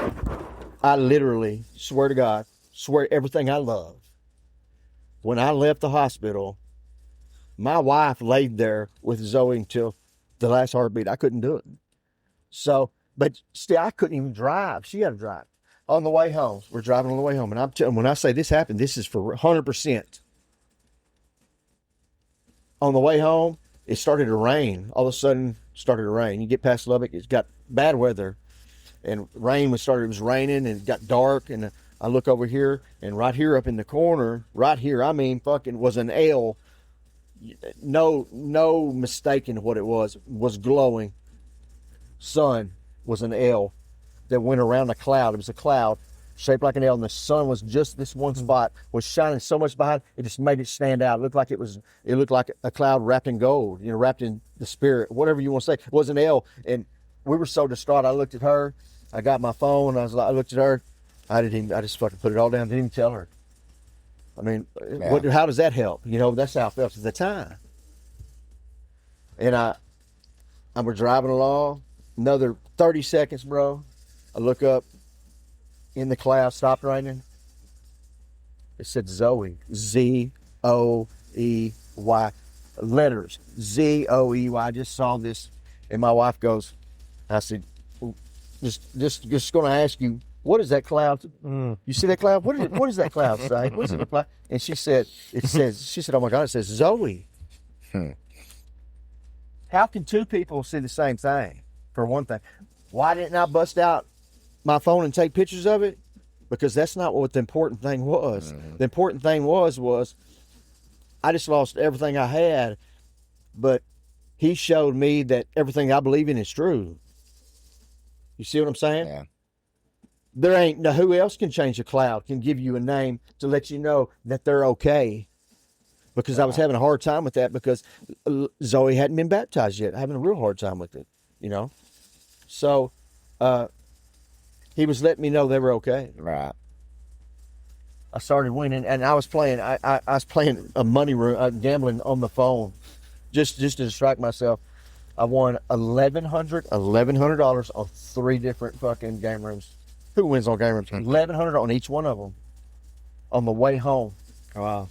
I literally swear to God, swear everything I love. When I left the hospital, my wife laid there with Zoe until the last heartbeat. I couldn't do it. So, but still, I couldn't even drive. She had to drive. On the way home, we're driving on the way home, and I'm telling, when I say this happened, this is for 100%. On the way home, it started to rain. All of a sudden, started to rain. You get past Lubbock, it's got bad weather, and rain it was raining, and it got dark, and I look over here, and right here up in the corner, right here, I mean, fucking was an L. No mistaking what it was glowing. Sun was an L that went around a cloud. It was a cloud shaped like an L, and the sun was just this one spot, was shining so much behind it, just made it stand out. It looked like a cloud wrapped in gold, wrapped in the spirit, whatever you want to say. It was an L, and we were so distraught. I looked at her, I got my phone, I looked at her, I just fucking put it all down. Didn't even tell her. I mean, Yeah. how does that help? You know, that's how I felt at the time. And I was driving along, another 30 seconds, bro. I look up in the cloud, stopped raining. It said Zoe, Z-O-E-Y, letters, Z-O-E-Y. I just saw this, and my wife goes, I said, just going to ask you, what is that cloud? You see that cloud? What does that cloud say? What is it look like? And she said, oh my God, it says Zoe. How can two people see the same thing, for one thing? Why didn't I bust out my phone and take pictures of it? Because that's not what the important thing was. The important thing was I just lost everything I had, but he showed me that everything I believe in is true. You see what I'm saying? Yeah. There ain't who else can change a cloud, can give you a name to let you know that they're okay. Because I was having a hard time with that because Zoe hadn't been baptized yet. Having a real hard time with it, you know. So he was letting me know they were okay. Right. I started winning, and I was playing. I was playing a money room, gambling on the phone, just to distract myself. I won $1,100 on 3 different fucking game rooms. Who wins on game rooms? $1,100 on each one of them. On the way home. Wow.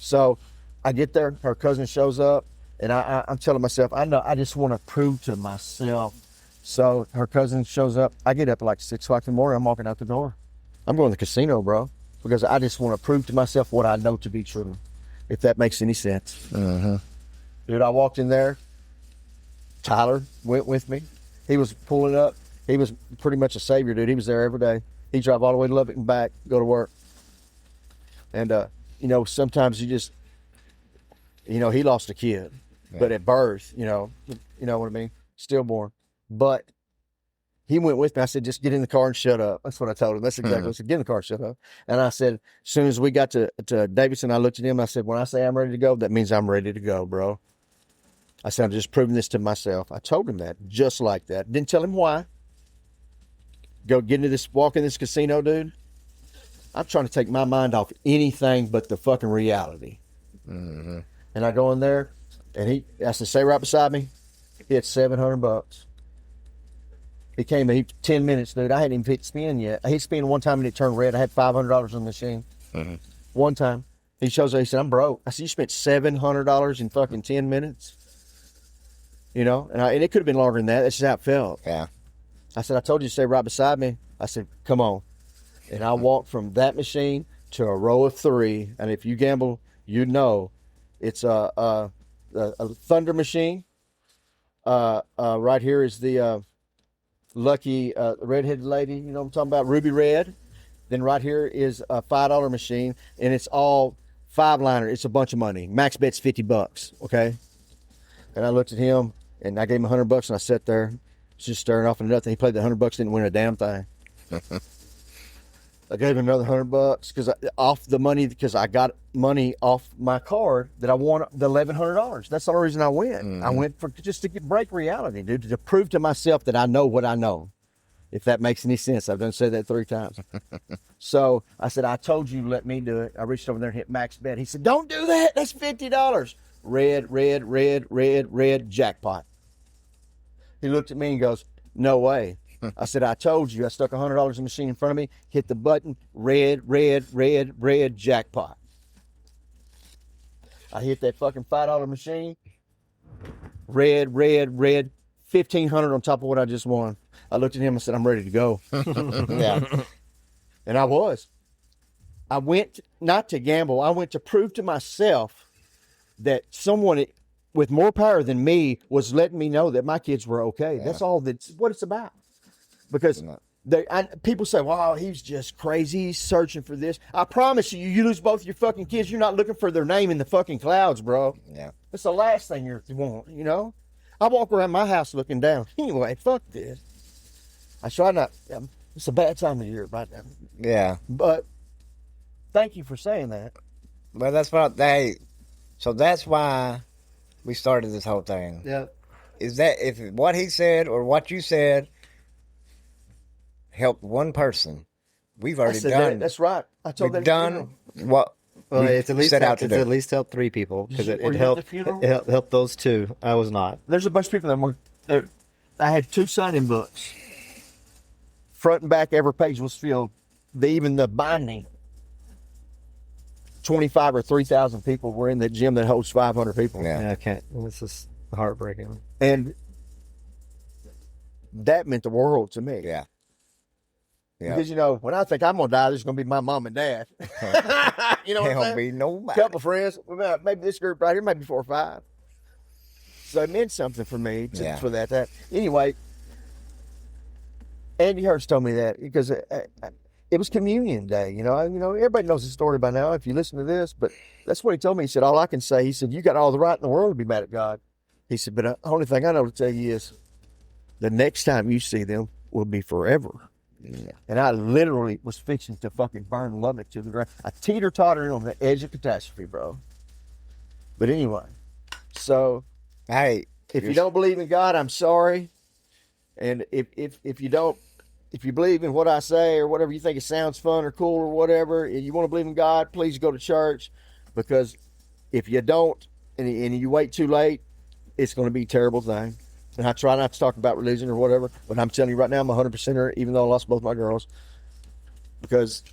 So I get there, her cousin shows up, and I'm telling myself, I know, I just want to prove to myself. So her cousin shows up. I get up at like 6 o'clock in the morning. I'm walking out the door. I'm going to the casino, bro, because I just want to prove to myself what I know to be true, if that makes any sense. Dude, I walked in there. Tyler went with me. He was pulling up. He was pretty much a savior, dude. He was there every day. He'd drive all the way to Lubbock and back, go to work. And, you know, sometimes you just, you know, he lost a kid, but at birth, you know what I mean? Stillborn. But he went with me. I said, just get in the car and shut up. That's what I told him. That's exactly what I said. Get in the car and shut up. And I said, as soon as we got to Davidson, I looked at him. I said, when I say I'm ready to go, that means I'm ready to go, bro. I said, I'm just proving this to myself. I told him that, just like that. Didn't tell him why. Walk in this casino, dude. I'm trying to take my mind off anything but the fucking reality. And I go in there, and I said, stay right beside me. He had $700. He came in 10 minutes, dude. I hadn't even hit spin yet. I hit spin one time and it turned red. I had $500 on the machine. One time. He shows up, he said, I'm broke. I said, you spent $700 in fucking 10 minutes? You know, and it could have been longer than that. That's just how it felt. Yeah. I said, I told you to stay right beside me. I said, come on. And I walked from that machine to a row of 3. And if you gamble, you know it's a thunder machine. Right here is the lucky redheaded lady. You know what I'm talking about? Ruby Red. Then right here is a $5 machine, and it's all 5-liner. It's a bunch of money. Max bet's $50. Okay. And I looked at him, and I gave him $100, and I sat there, just staring off into nothing. He played the $100, didn't win a damn thing. I gave him another $100 because I got money off my card that I won the $1,100. That's the only reason I went. I went for just to break reality, dude, to prove to myself that I know what I know. If that makes any sense, I've done said that 3 times. So I said, I told you, let me do it. I reached over there and hit max bet. He said, don't do that. That's $50. Red, jackpot. He looked at me and goes, no way. I said, I told you. I stuck $100 in the machine in front of me, hit the button, red, jackpot. I hit that fucking $5 machine, red, 1,500 on top of what I just won. I looked at him and said, I'm ready to go. Yeah. And I was. I went not to gamble. I went to prove to myself that someone with more power than me was letting me know that my kids were okay. Yeah. That's all. That's what it's about. Because people say, wow, he's just crazy. He's searching for this. I promise you, you lose both your fucking kids, you're not looking for their name in the fucking clouds, bro. Yeah. That's the last thing you want, you know? I walk around my house looking down. Anyway, fuck this. I try not. It's a bad time of year right now. Yeah. But thank you for saying that. Well, that's so that's why we started this whole thing. Yeah. Is that if what he said or what you said helped one person, we've I already said done. That's right. I told We've that at the done what Well, we it's at least set out to it's do. at least helped 3 people because Were it you at the helped. funeral? It helped those 2. I was not. There's a bunch of people that were there. I had 2 signing books. Front and back, every page was filled. Even the binding. 25 or 3,000 people were in that gym that holds 500 people. Yeah. I can't. This is heartbreaking. And that meant the world to me. Yeah. Yeah. Because, you know, when I think I'm going to die, there's going to be my mom and dad. You know what I'm There'll saying? be A nobody. couple of friends. Maybe this group right here, maybe 4 or 5. So it meant something for me for that. Anyway, Andy Hurst told me that because it was communion day. You know, everybody knows the story by now if you listen to this, but that's what he told me. He said, all I can say, he said, you got all the right in the world to be mad at God. He said, but the only thing I know to tell you is the next time you see them will be forever. Yeah. And I literally was fixing to fucking burn Lubbock to the ground. I teeter-tottered on the edge of catastrophe, bro. But anyway, so Hey, if you don't believe in God, I'm sorry. And if you believe in what I say or whatever you think it sounds fun or cool or whatever, and you want to believe in God, please go to church. Because if you don't and you wait too late, it's going to be a terrible thing. And I try not to talk about religion or whatever, but I'm telling you right now, I'm 100%er, even though I lost both my girls. Because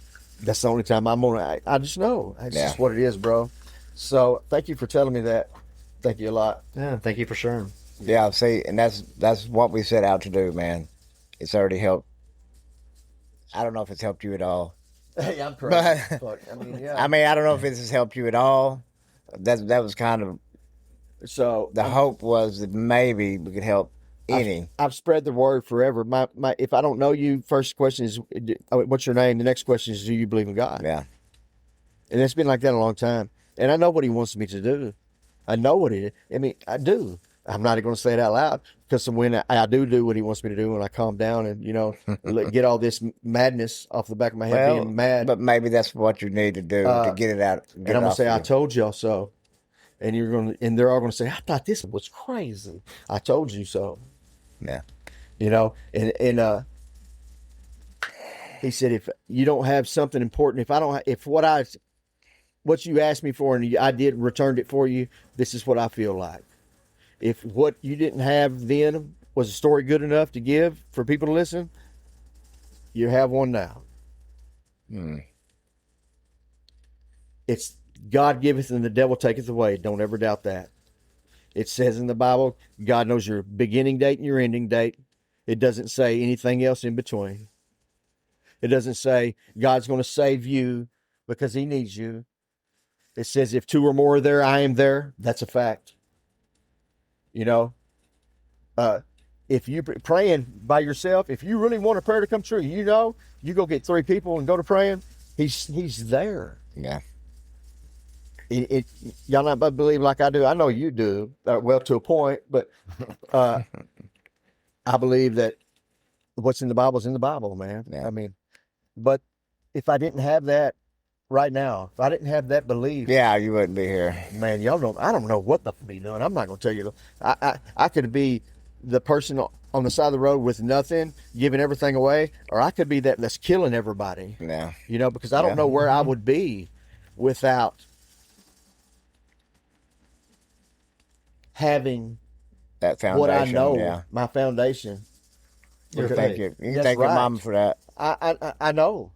that's the only time I'm going to, I just know. It's just what it is, bro. So thank you for telling me that. Thank you a lot. Yeah, thank you for sharing. Yeah, see, and that's what we set out to do, man. It's already helped. I don't know if it's helped you at all. Hey, I'm crazy. Fuck. I mean, I don't know if this has helped you at all. That was kind of so the hope was that maybe we could help any. I've spread the word forever. My if I don't know you, first question is, what's your name? The next question is, do you believe in God? Yeah. And it's been like that a long time. And I know what he wants me to do. I know what it is. I mean, I do. I'm not going to say it out loud because when I do what he wants me to do, when I calm down and, get all this madness off the back of my head, being mad. But maybe that's what you need to do to get it out. And I'm going to say, I told y'all so. And they're all going to say, I thought this was crazy. I told you so. Yeah. And he said, if you don't have something important, if what you asked me for and I returned it for you, this is what I feel like. If what you didn't have then was a story good enough to give for people to listen, you have one now. It's God giveth and the devil taketh away. Don't ever doubt that. It says in the Bible, God knows your beginning date and your ending date. It doesn't say anything else in between. It doesn't say God's going to save you because he needs you. It says if 2 or more are there, I am there. That's a fact. If you praying by yourself, if you really want a prayer to come true, you go get 3 people and go to praying. He's there. Yeah. Y'all not believe like I do. I know you do. Well, to a point, but I believe that what's in the Bible is in the Bible, man. Yeah. I mean, but if I didn't have that right now, if I didn't have that belief, Yeah, you wouldn't be here. man, I don't know what the f be doing. I'm not going to tell you. I could be the person on the side of the road with nothing, giving everything away, or I could be that's killing everybody. Yeah. Because I don't know where I would be without having That foundation. what I know, Yeah. my foundation. You can thank your That's right. mom for that. I know.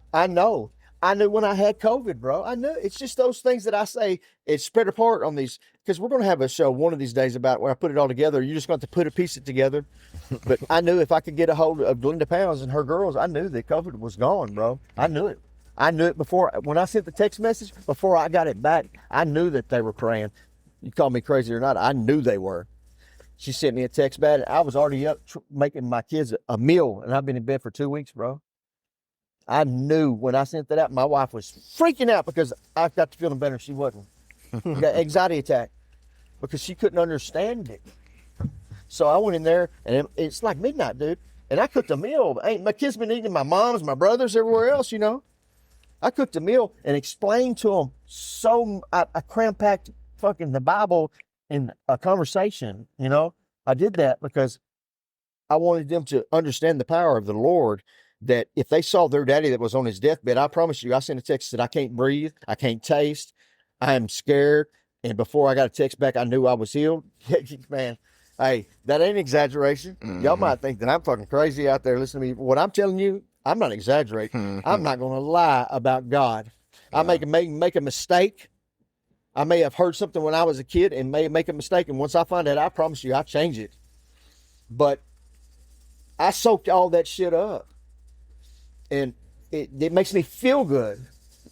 I knew when I had COVID, bro. I knew. It's just those things that I say, it's spread apart on these, because we're going to have a show one of these days about where I put it all together. You're just going to have to put a piece it together. But I knew if I could get a hold of Glenda Pounds and her girls, I knew that COVID was gone, bro. I knew it. I knew it before. When I sent the text message, before I got it back, I knew that they were praying. You call me crazy or not, I knew they were. She sent me a text back. I was already up making my kids a meal, and I've been in bed for 2 weeks, bro. I knew when I sent that out, my wife was freaking out because I got to feeling better. She wasn't. Got anxiety attack because she couldn't understand it. So I went in there, and it's like midnight, dude. And I cooked a meal. My kids been eating, my mom's, my brothers, everywhere else, I cooked a meal and explained to them I cram-packed fucking the Bible in a conversation, I did that because I wanted them to understand the power of the Lord that if they saw their daddy that was on his deathbed, I promise you, I sent a text that I can't breathe, I can't taste, I am scared. And before I got a text back, I knew I was healed. Man, hey, that ain't exaggeration. Y'all might think that I'm fucking crazy out there listening to me. What I'm telling you, I'm not exaggerating. I'm not going to lie about God. I make a mistake. I may have heard something when I was a kid and may make a mistake. And once I find out, I promise you, I'll change it. But I soaked all that shit up. And it makes me feel good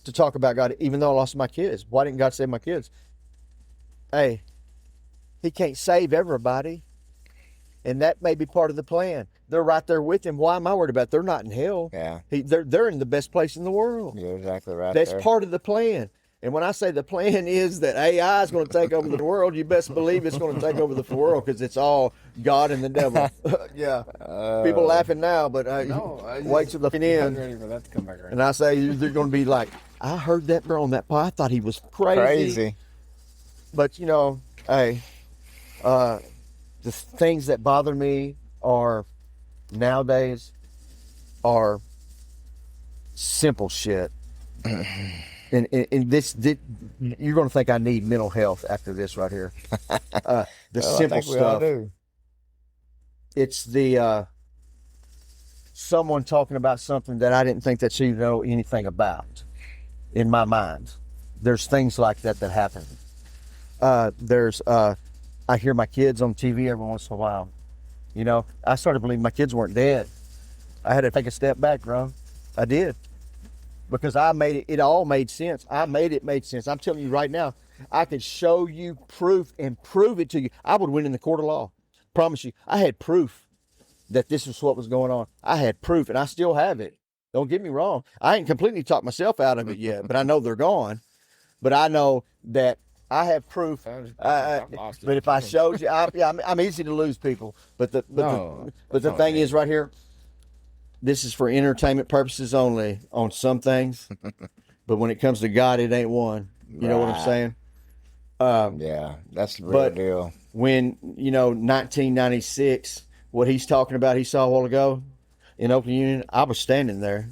to talk about God, even though I lost my kids. Why didn't God save my kids? Hey, he can't save everybody. And that may be part of the plan. They're right there with him. Why am I worried about it? They're not in hell. Yeah. They're in the best place in the world. You're exactly right. That's there. part of the plan. And when I say the plan is that AI is going to take over the world, you best believe it's going to take over the world because it's all God and the devil. Yeah. People laughing now, but wait till the end. Ready for that to come back around. And I say they're going to be like, I heard that girl on that pod. I thought he was crazy. But, you know, hey, the things that bother me are nowadays are simple shit. And this, you're going to think I need mental health after this right here. The simple stuff. It's the someone talking about something that I didn't think that she know anything about. In my mind, there's things like that happen. I hear my kids on TV every once in a while. You know, I started believing my kids weren't dead. I had to take a step back, bro. I did. Because I made it, it all made sense. I made it made sense. I'm telling you right now, I could show you proof and prove it to you. I would win in the court of law. Promise you. I had proof that this was what was going on. I had proof, and I still have it. Don't get me wrong. I ain't completely talked myself out of it yet, but I know they're gone. But I know that I have proof. But if I showed you, I'm easy to lose people. But the thing is right here, this is for entertainment purposes only on some things. But when it comes to God, it ain't one. You know what I'm saying? Yeah, that's the real deal. When, 1996, what he's talking about, he saw a while ago in Oakland Union, I was standing there.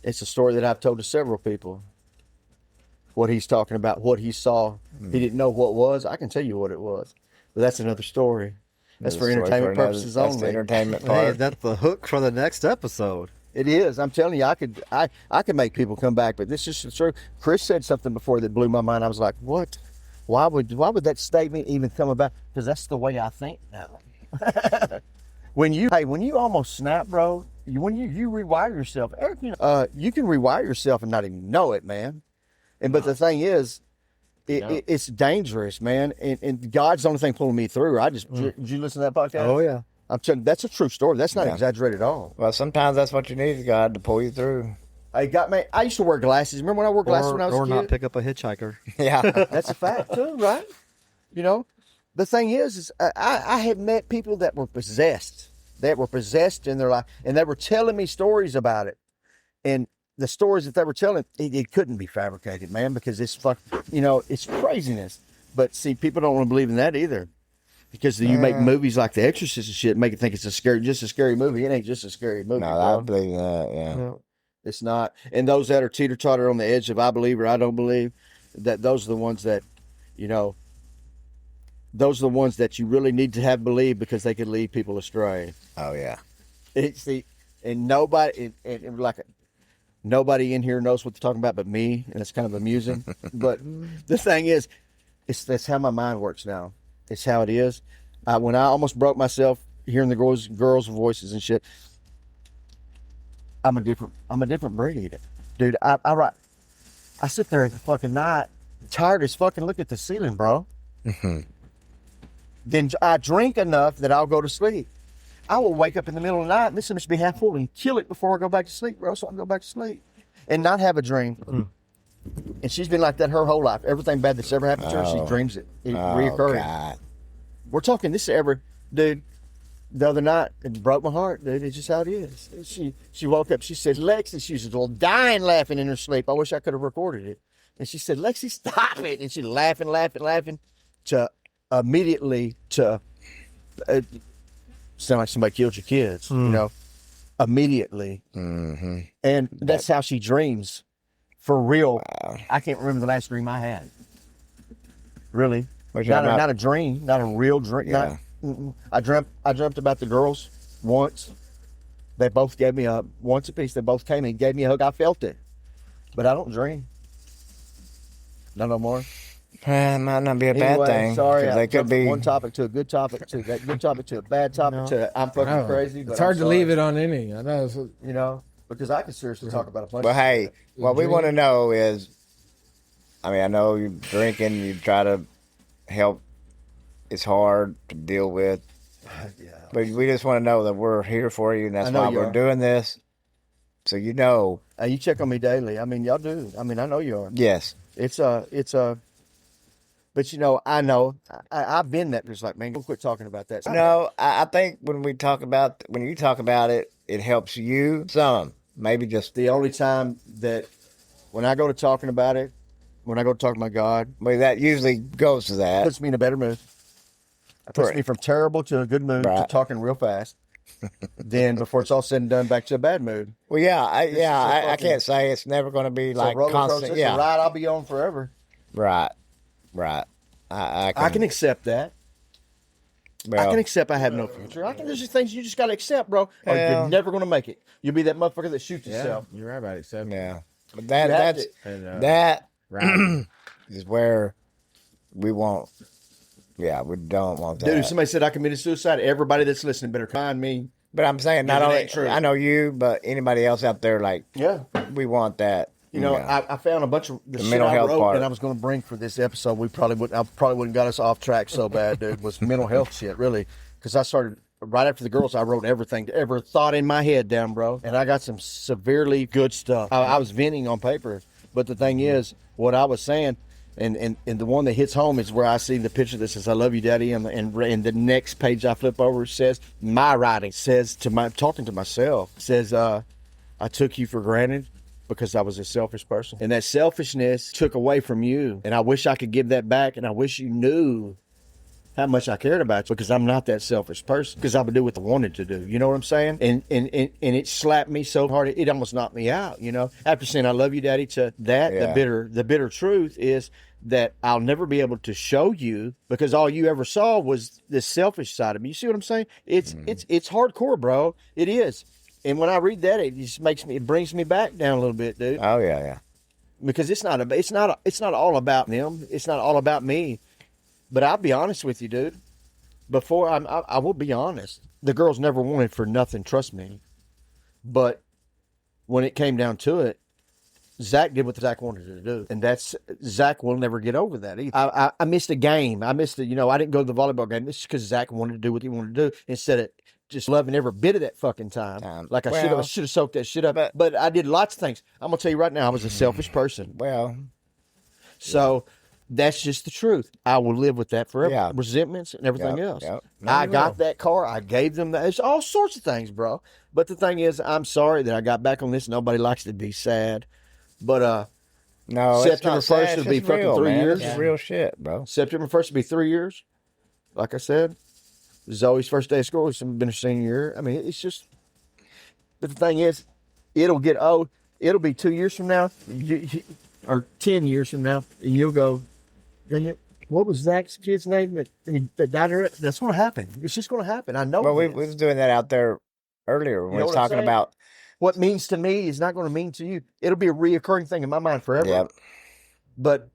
It's a story that I've told to several people. What he's talking about, what he saw. He didn't know what was. I can tell you what it was. But that's another story. That's for entertainment purposes only. That's the entertainment part. Hey, that's the hook for the next episode. It is. I'm telling you, I could make people come back, but this is true. Chris said something before that blew my mind. I was like, what? Why would that statement even come about? Because that's the way I think now. When you almost snap, bro, when you rewire yourself, Eric, you can rewire yourself and not even know it, man. But the thing is, it's dangerous, man. And God's the only thing pulling me through. Did you listen to that podcast? Oh, yeah. I'm telling you, that's a true story. That's not exaggerated at all. Well, sometimes that's what you need is God to pull you through. I used to wear glasses. Remember when I wore glasses when I was a kid? Or not pick up a hitchhiker. Yeah. That's a fact too, right? The thing is I have met people that were possessed in their life, and they were telling me stories about it. And the stories that they were telling, it couldn't be fabricated, man, because it's it's craziness. But see, people don't want to believe in that either. Because you make movies like The Exorcist and shit, make it think it's just a scary movie. It ain't just a scary movie. No, bro. I believe that, yeah. No, it's not. And those that are teeter-totter on the edge of I believe or I don't believe, those are the ones that, those are the ones that you really need to have believe because they could lead people astray. Oh, yeah. And nobody in here knows what they're talking about but me, and it's kind of amusing. But the thing is, that's how my mind works now. It's how it is. When I almost broke myself hearing the girls' voices and shit, I'm a different breed, dude. I sit there at the fucking night, tired as fucking, look at the ceiling, bro. Mm-hmm. Then I drink enough that I'll go to sleep. I will wake up in the middle of the night and this must be half full and kill it before I go back to sleep, bro. So I can go back to sleep and not have a dream. Mm. And she's been like that her whole life. Everything bad that's ever happened to her, she dreams it. It reoccurs. God. We're talking this dude. The other night, it broke my heart, dude. It's just how it is. She woke up. She said, "Lexi," she was dying laughing in her sleep. I wish I could have recorded it. And she said, "Lexi, stop it!" And she laughing, to immediately sound like somebody killed your kids, immediately. Mm-hmm. And that's how she dreams. For real. Wow. I can't remember the last dream I had. Really. Not a dream, not a real dream. Yeah. I dreamt about the girls once. They both gave me once a piece. They both came and gave me a hug. I felt it. But I don't dream. Not no more. It might not be a bad thing. Sorry, they could be from one topic to a good topic to that good topic to a bad topic to I'm fucking crazy. But it's hard to leave it on any. I know. You know, because I could seriously talk about a bunch. Well, hey, what we want to know is, I mean, I know you're drinking. You try to help. It's hard to deal with. Yeah. But we just want to know that we're here for you, and that's why we're doing this. So you know. You check on me daily. I mean, y'all do. I mean, I know you are. Yes. It's a. But you know, I know I've been that. Just like, man, don't quit talking about that. No, I think when you talk about it, it helps you some. Maybe just the only time that when I go to talking about it, when I go to talk to my God, well, that usually goes to that. Puts me in a better mood. It puts me from terrible to a good mood to talking real fast. Then before it's all said and done, back to a bad mood. Well, I can't say it's never going to be like constant. Yeah, ride I'll be on forever. Right. I can accept that. Well, I can accept I have no future. There's just things you just got to accept, bro. Or you're never going to make it. You'll be that motherfucker that shoots yourself. You're right about accepting. Yeah. But that is where we won't. Yeah, we don't want that. Dude, if somebody said I committed suicide, everybody that's listening better find me. But I'm saying not only I know you, but anybody else out there, like, we want that. You know, I found a bunch of the shit mental health I wrote part. And I was going to bring for this episode. I probably wouldn't got us off track so bad, dude. Was mental health shit, really? Because I started right after the girls. I wrote everything ever thought in my head down, bro. And I got some severely good stuff. I was venting on paper, but the thing is, what I was saying, and the one that hits home is where I see the picture that says "I love you, Daddy," and the next page I flip over says my writing says talking to myself says I took you for granted. Because I was a selfish person. And that selfishness took away from you. And I wish I could give that back. And I wish you knew how much I cared about you. Because I'm not that selfish person. Because I would do what I wanted to do. You know what I'm saying? And it slapped me so hard, it almost knocked me out, you know? After saying, I love you, Daddy, to that, the bitter truth is that I'll never be able to show you. Because all you ever saw was the selfish side of me. You see what I'm saying? It's hardcore, bro. It is. And when I read that, it just it brings me back down a little bit, dude. Oh yeah. Because it's not all about them. It's not all about me. But I'll be honest with you, dude. Before I will be honest. The girls never wanted for nothing. Trust me. But when it came down to it, Zach did what Zach wanted to do, and Zach will never get over that either. I missed a game. I didn't go to the volleyball game. This is because Zach wanted to do what he wanted to do instead of just loving every bit of that fucking time. Like I should have soaked that shit up. But I did lots of things. I'm gonna tell you right now, I was a selfish person. Well, so that's just the truth. I will live with that forever. Yeah. Resentments and everything else. Yep. I got that car. I gave them that. It's all sorts of things, bro. But the thing is, I'm sorry that I got back on this. Nobody likes to be sad. But no, September 1st will be fucking real, 3 years. It's real shit, bro. September 1st will be 3 years. Like I said. Zoe's first day of school. It's been her senior year. I mean, it's just. But the thing is, it'll get old. It'll be 2 years from now, or 10 years from now, and you'll go. What was Zach's kid's name that died? That's going to happen. It's just going to happen. I know. Well, we was doing that out there earlier when we was talking about what means to me is not going to mean to you. It'll be a reoccurring thing in my mind forever. Yep. But.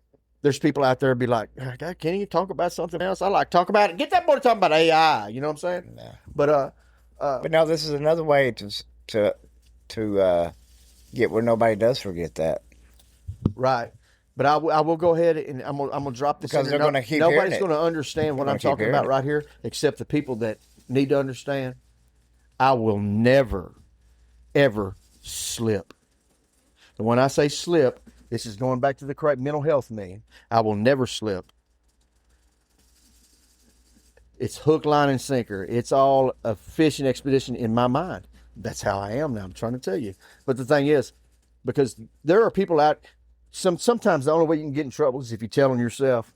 There's people out there be like, God, can't you talk about something else? I like talk about it. Get that boy talking about AI. You know what I'm saying? Yeah. But no, this is another way to get where nobody does forget that. Right. But I will go ahead and I'm gonna drop this because they're going to keep nobody's going to understand what I'm talking about right here, except the people that need to understand. I will never, ever slip. And when I say slip. This is going back to the correct mental health me. I will never slip. It's hook, line, and sinker. It's all a fishing expedition in my mind. That's how I am now. I'm trying to tell you. But the thing is, because there are people out, sometimes the only way you can get in trouble is if you tell on yourself.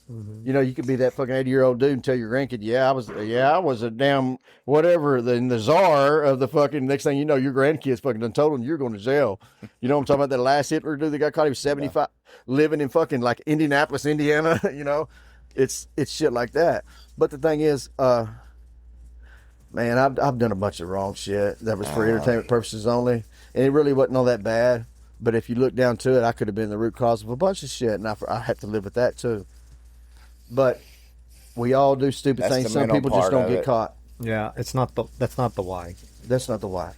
You know, you could be that fucking 80-year-old dude and tell your grandkid, I was a damn whatever, the czar of the fucking, next thing you know, your grandkid's fucking done told him you're going to jail. You know what I'm talking about? That last Hitler dude that got caught, he was 75, living in fucking like Indianapolis, Indiana, you know? It's shit like that. But the thing is, man, I've done a bunch of wrong shit that was for entertainment purposes only. And it really wasn't all that bad. But if you look down to it, I could have been the root cause of a bunch of shit. And I have to live with that too. But we all do stupid things. Some people just don't get caught. Yeah, that's not the why. That's not the why. It's not the why.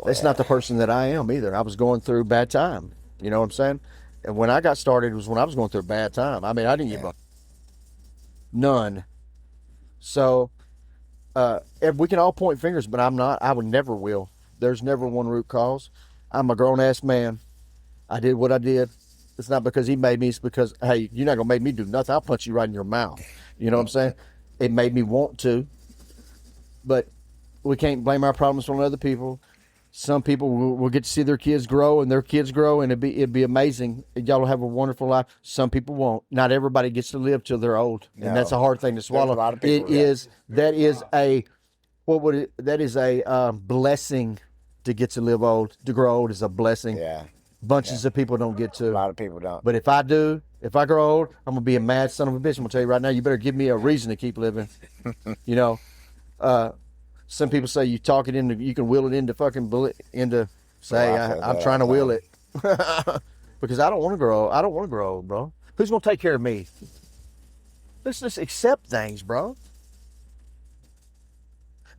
That's not the person that I am either. I was going through a bad time. You know what I'm saying? And when I got started was when I was going through a bad time. I mean, I didn't get none. So we can all point fingers, but I'm not. I would never will. There's never one root cause. I'm a grown-ass man. I did what I did. It's not because he made me. It's because, hey, you're not going to make me do nothing. I'll punch you right in your mouth. You know what I'm saying? It made me want to. But we can't blame our problems on other people. Some people will get to see their kids grow, and their kids grow, and it'd be amazing. Y'all will have a wonderful life. Some people won't. Not everybody gets to live till they're old, and that's a hard thing to swallow. A lot of people, that is a blessing to get to live old. To grow old is a blessing. Yeah. Bunches of people don't get to. A lot of people don't. But if I do, if I grow old, I'm gonna be a mad son of a bitch. I'm gonna tell you right now, you better give me a reason to keep living. You know, some people say you talk it into, you can will it into I'm trying to will it because I don't want to grow. I don't want to grow old, bro. Who's gonna take care of me? Let's just accept things, bro.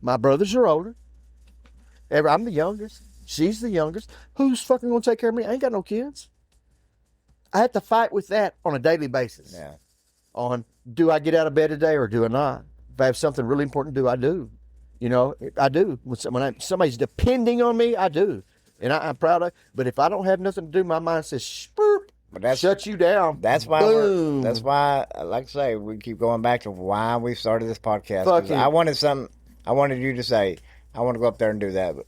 My brothers are older. I'm the youngest. She's the youngest. Who's fucking gonna take care of me? I ain't got no kids. I have to fight with that on a daily basis. Yeah. On, do I get out of bed today or do I not? If I have something really important to do, I do. You know, I do. When somebody's depending on me, I do. And I'm proud of it. But if I don't have nothing to do, my mind says, shut you down. That's why Boom. that's why, like I say, we keep going back to why we started this podcast. Fuck I wanted you to say, I want to go up there and do that, but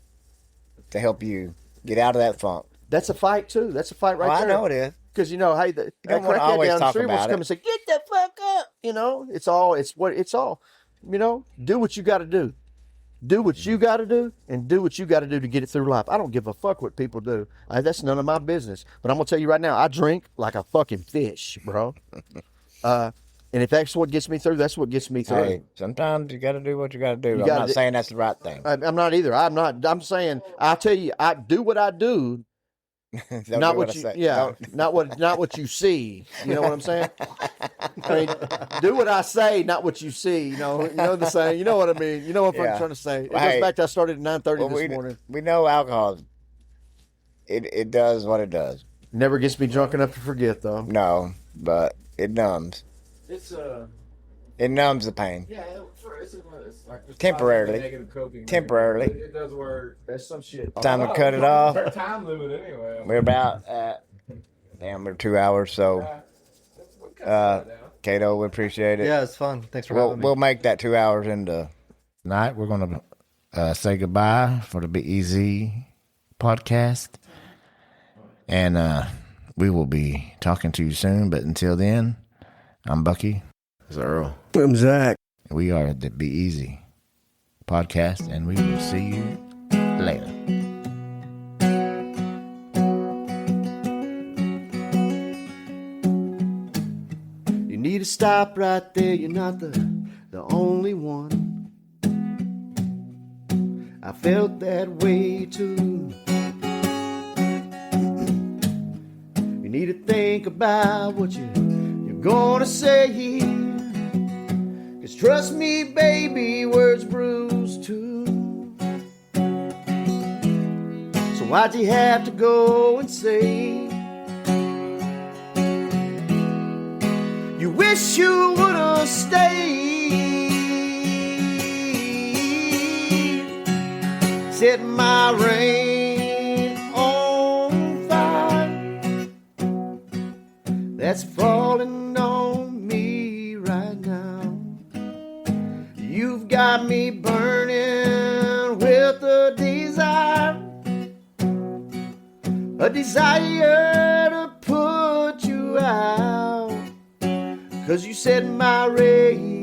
to help you get out of that funk. That's a fight too. That's a fight right there. I know it is. Because, you know, hey, that don't wanna crackhead always down the talk street wants about to come and say, get the fuck up. You know, it's all, you know, do what you got to do. Do what you got to do and do what you got to do to get it through life. I don't give a fuck what people do. That's none of my business. But I'm going to tell you right now, I drink like a fucking fish, bro. And if that's what gets me through, that's what gets me through. Hey, sometimes you got to do what you got to do. I'm not saying that's the right thing. I'm not either. I'm saying, I tell you, I do what I do. Not what you, not what you see. You know what I'm saying? I mean, do what I say, not what you see. You know the saying. You know what I mean? You know what I'm trying to say. It goes back to I started at 9:30 this morning. We know alcohol. It does what it does. Never gets me drunk enough to forget, though. No, but it numbs. It numbs the pain. Yeah, it's Temporarily. negative coping. Temporarily. It does work. That's some shit. Time to cut it off. Fair time limit anyway. We're about at, we're 2 hours, so Cato, we appreciate it. Yeah, it's fun. Thanks for having me. We'll make that 2 hours into tonight. We're gonna say goodbye for the BEZ podcast, and we will be talking to you soon. But until then, I'm Bucky. This is Earl. I'm Zach. We are the BEZ podcast, and we will see you later. You need to stop right there. You're not the only one. I felt that way too. You need to think about what you're gonna say. 'Cause trust me, baby, words bruise too. So why'd you have to go and say you wish you would've stayed? Set my rain on fire that's falling on me right now. You've got me burning with a desire to put you out. 'cause you set my radio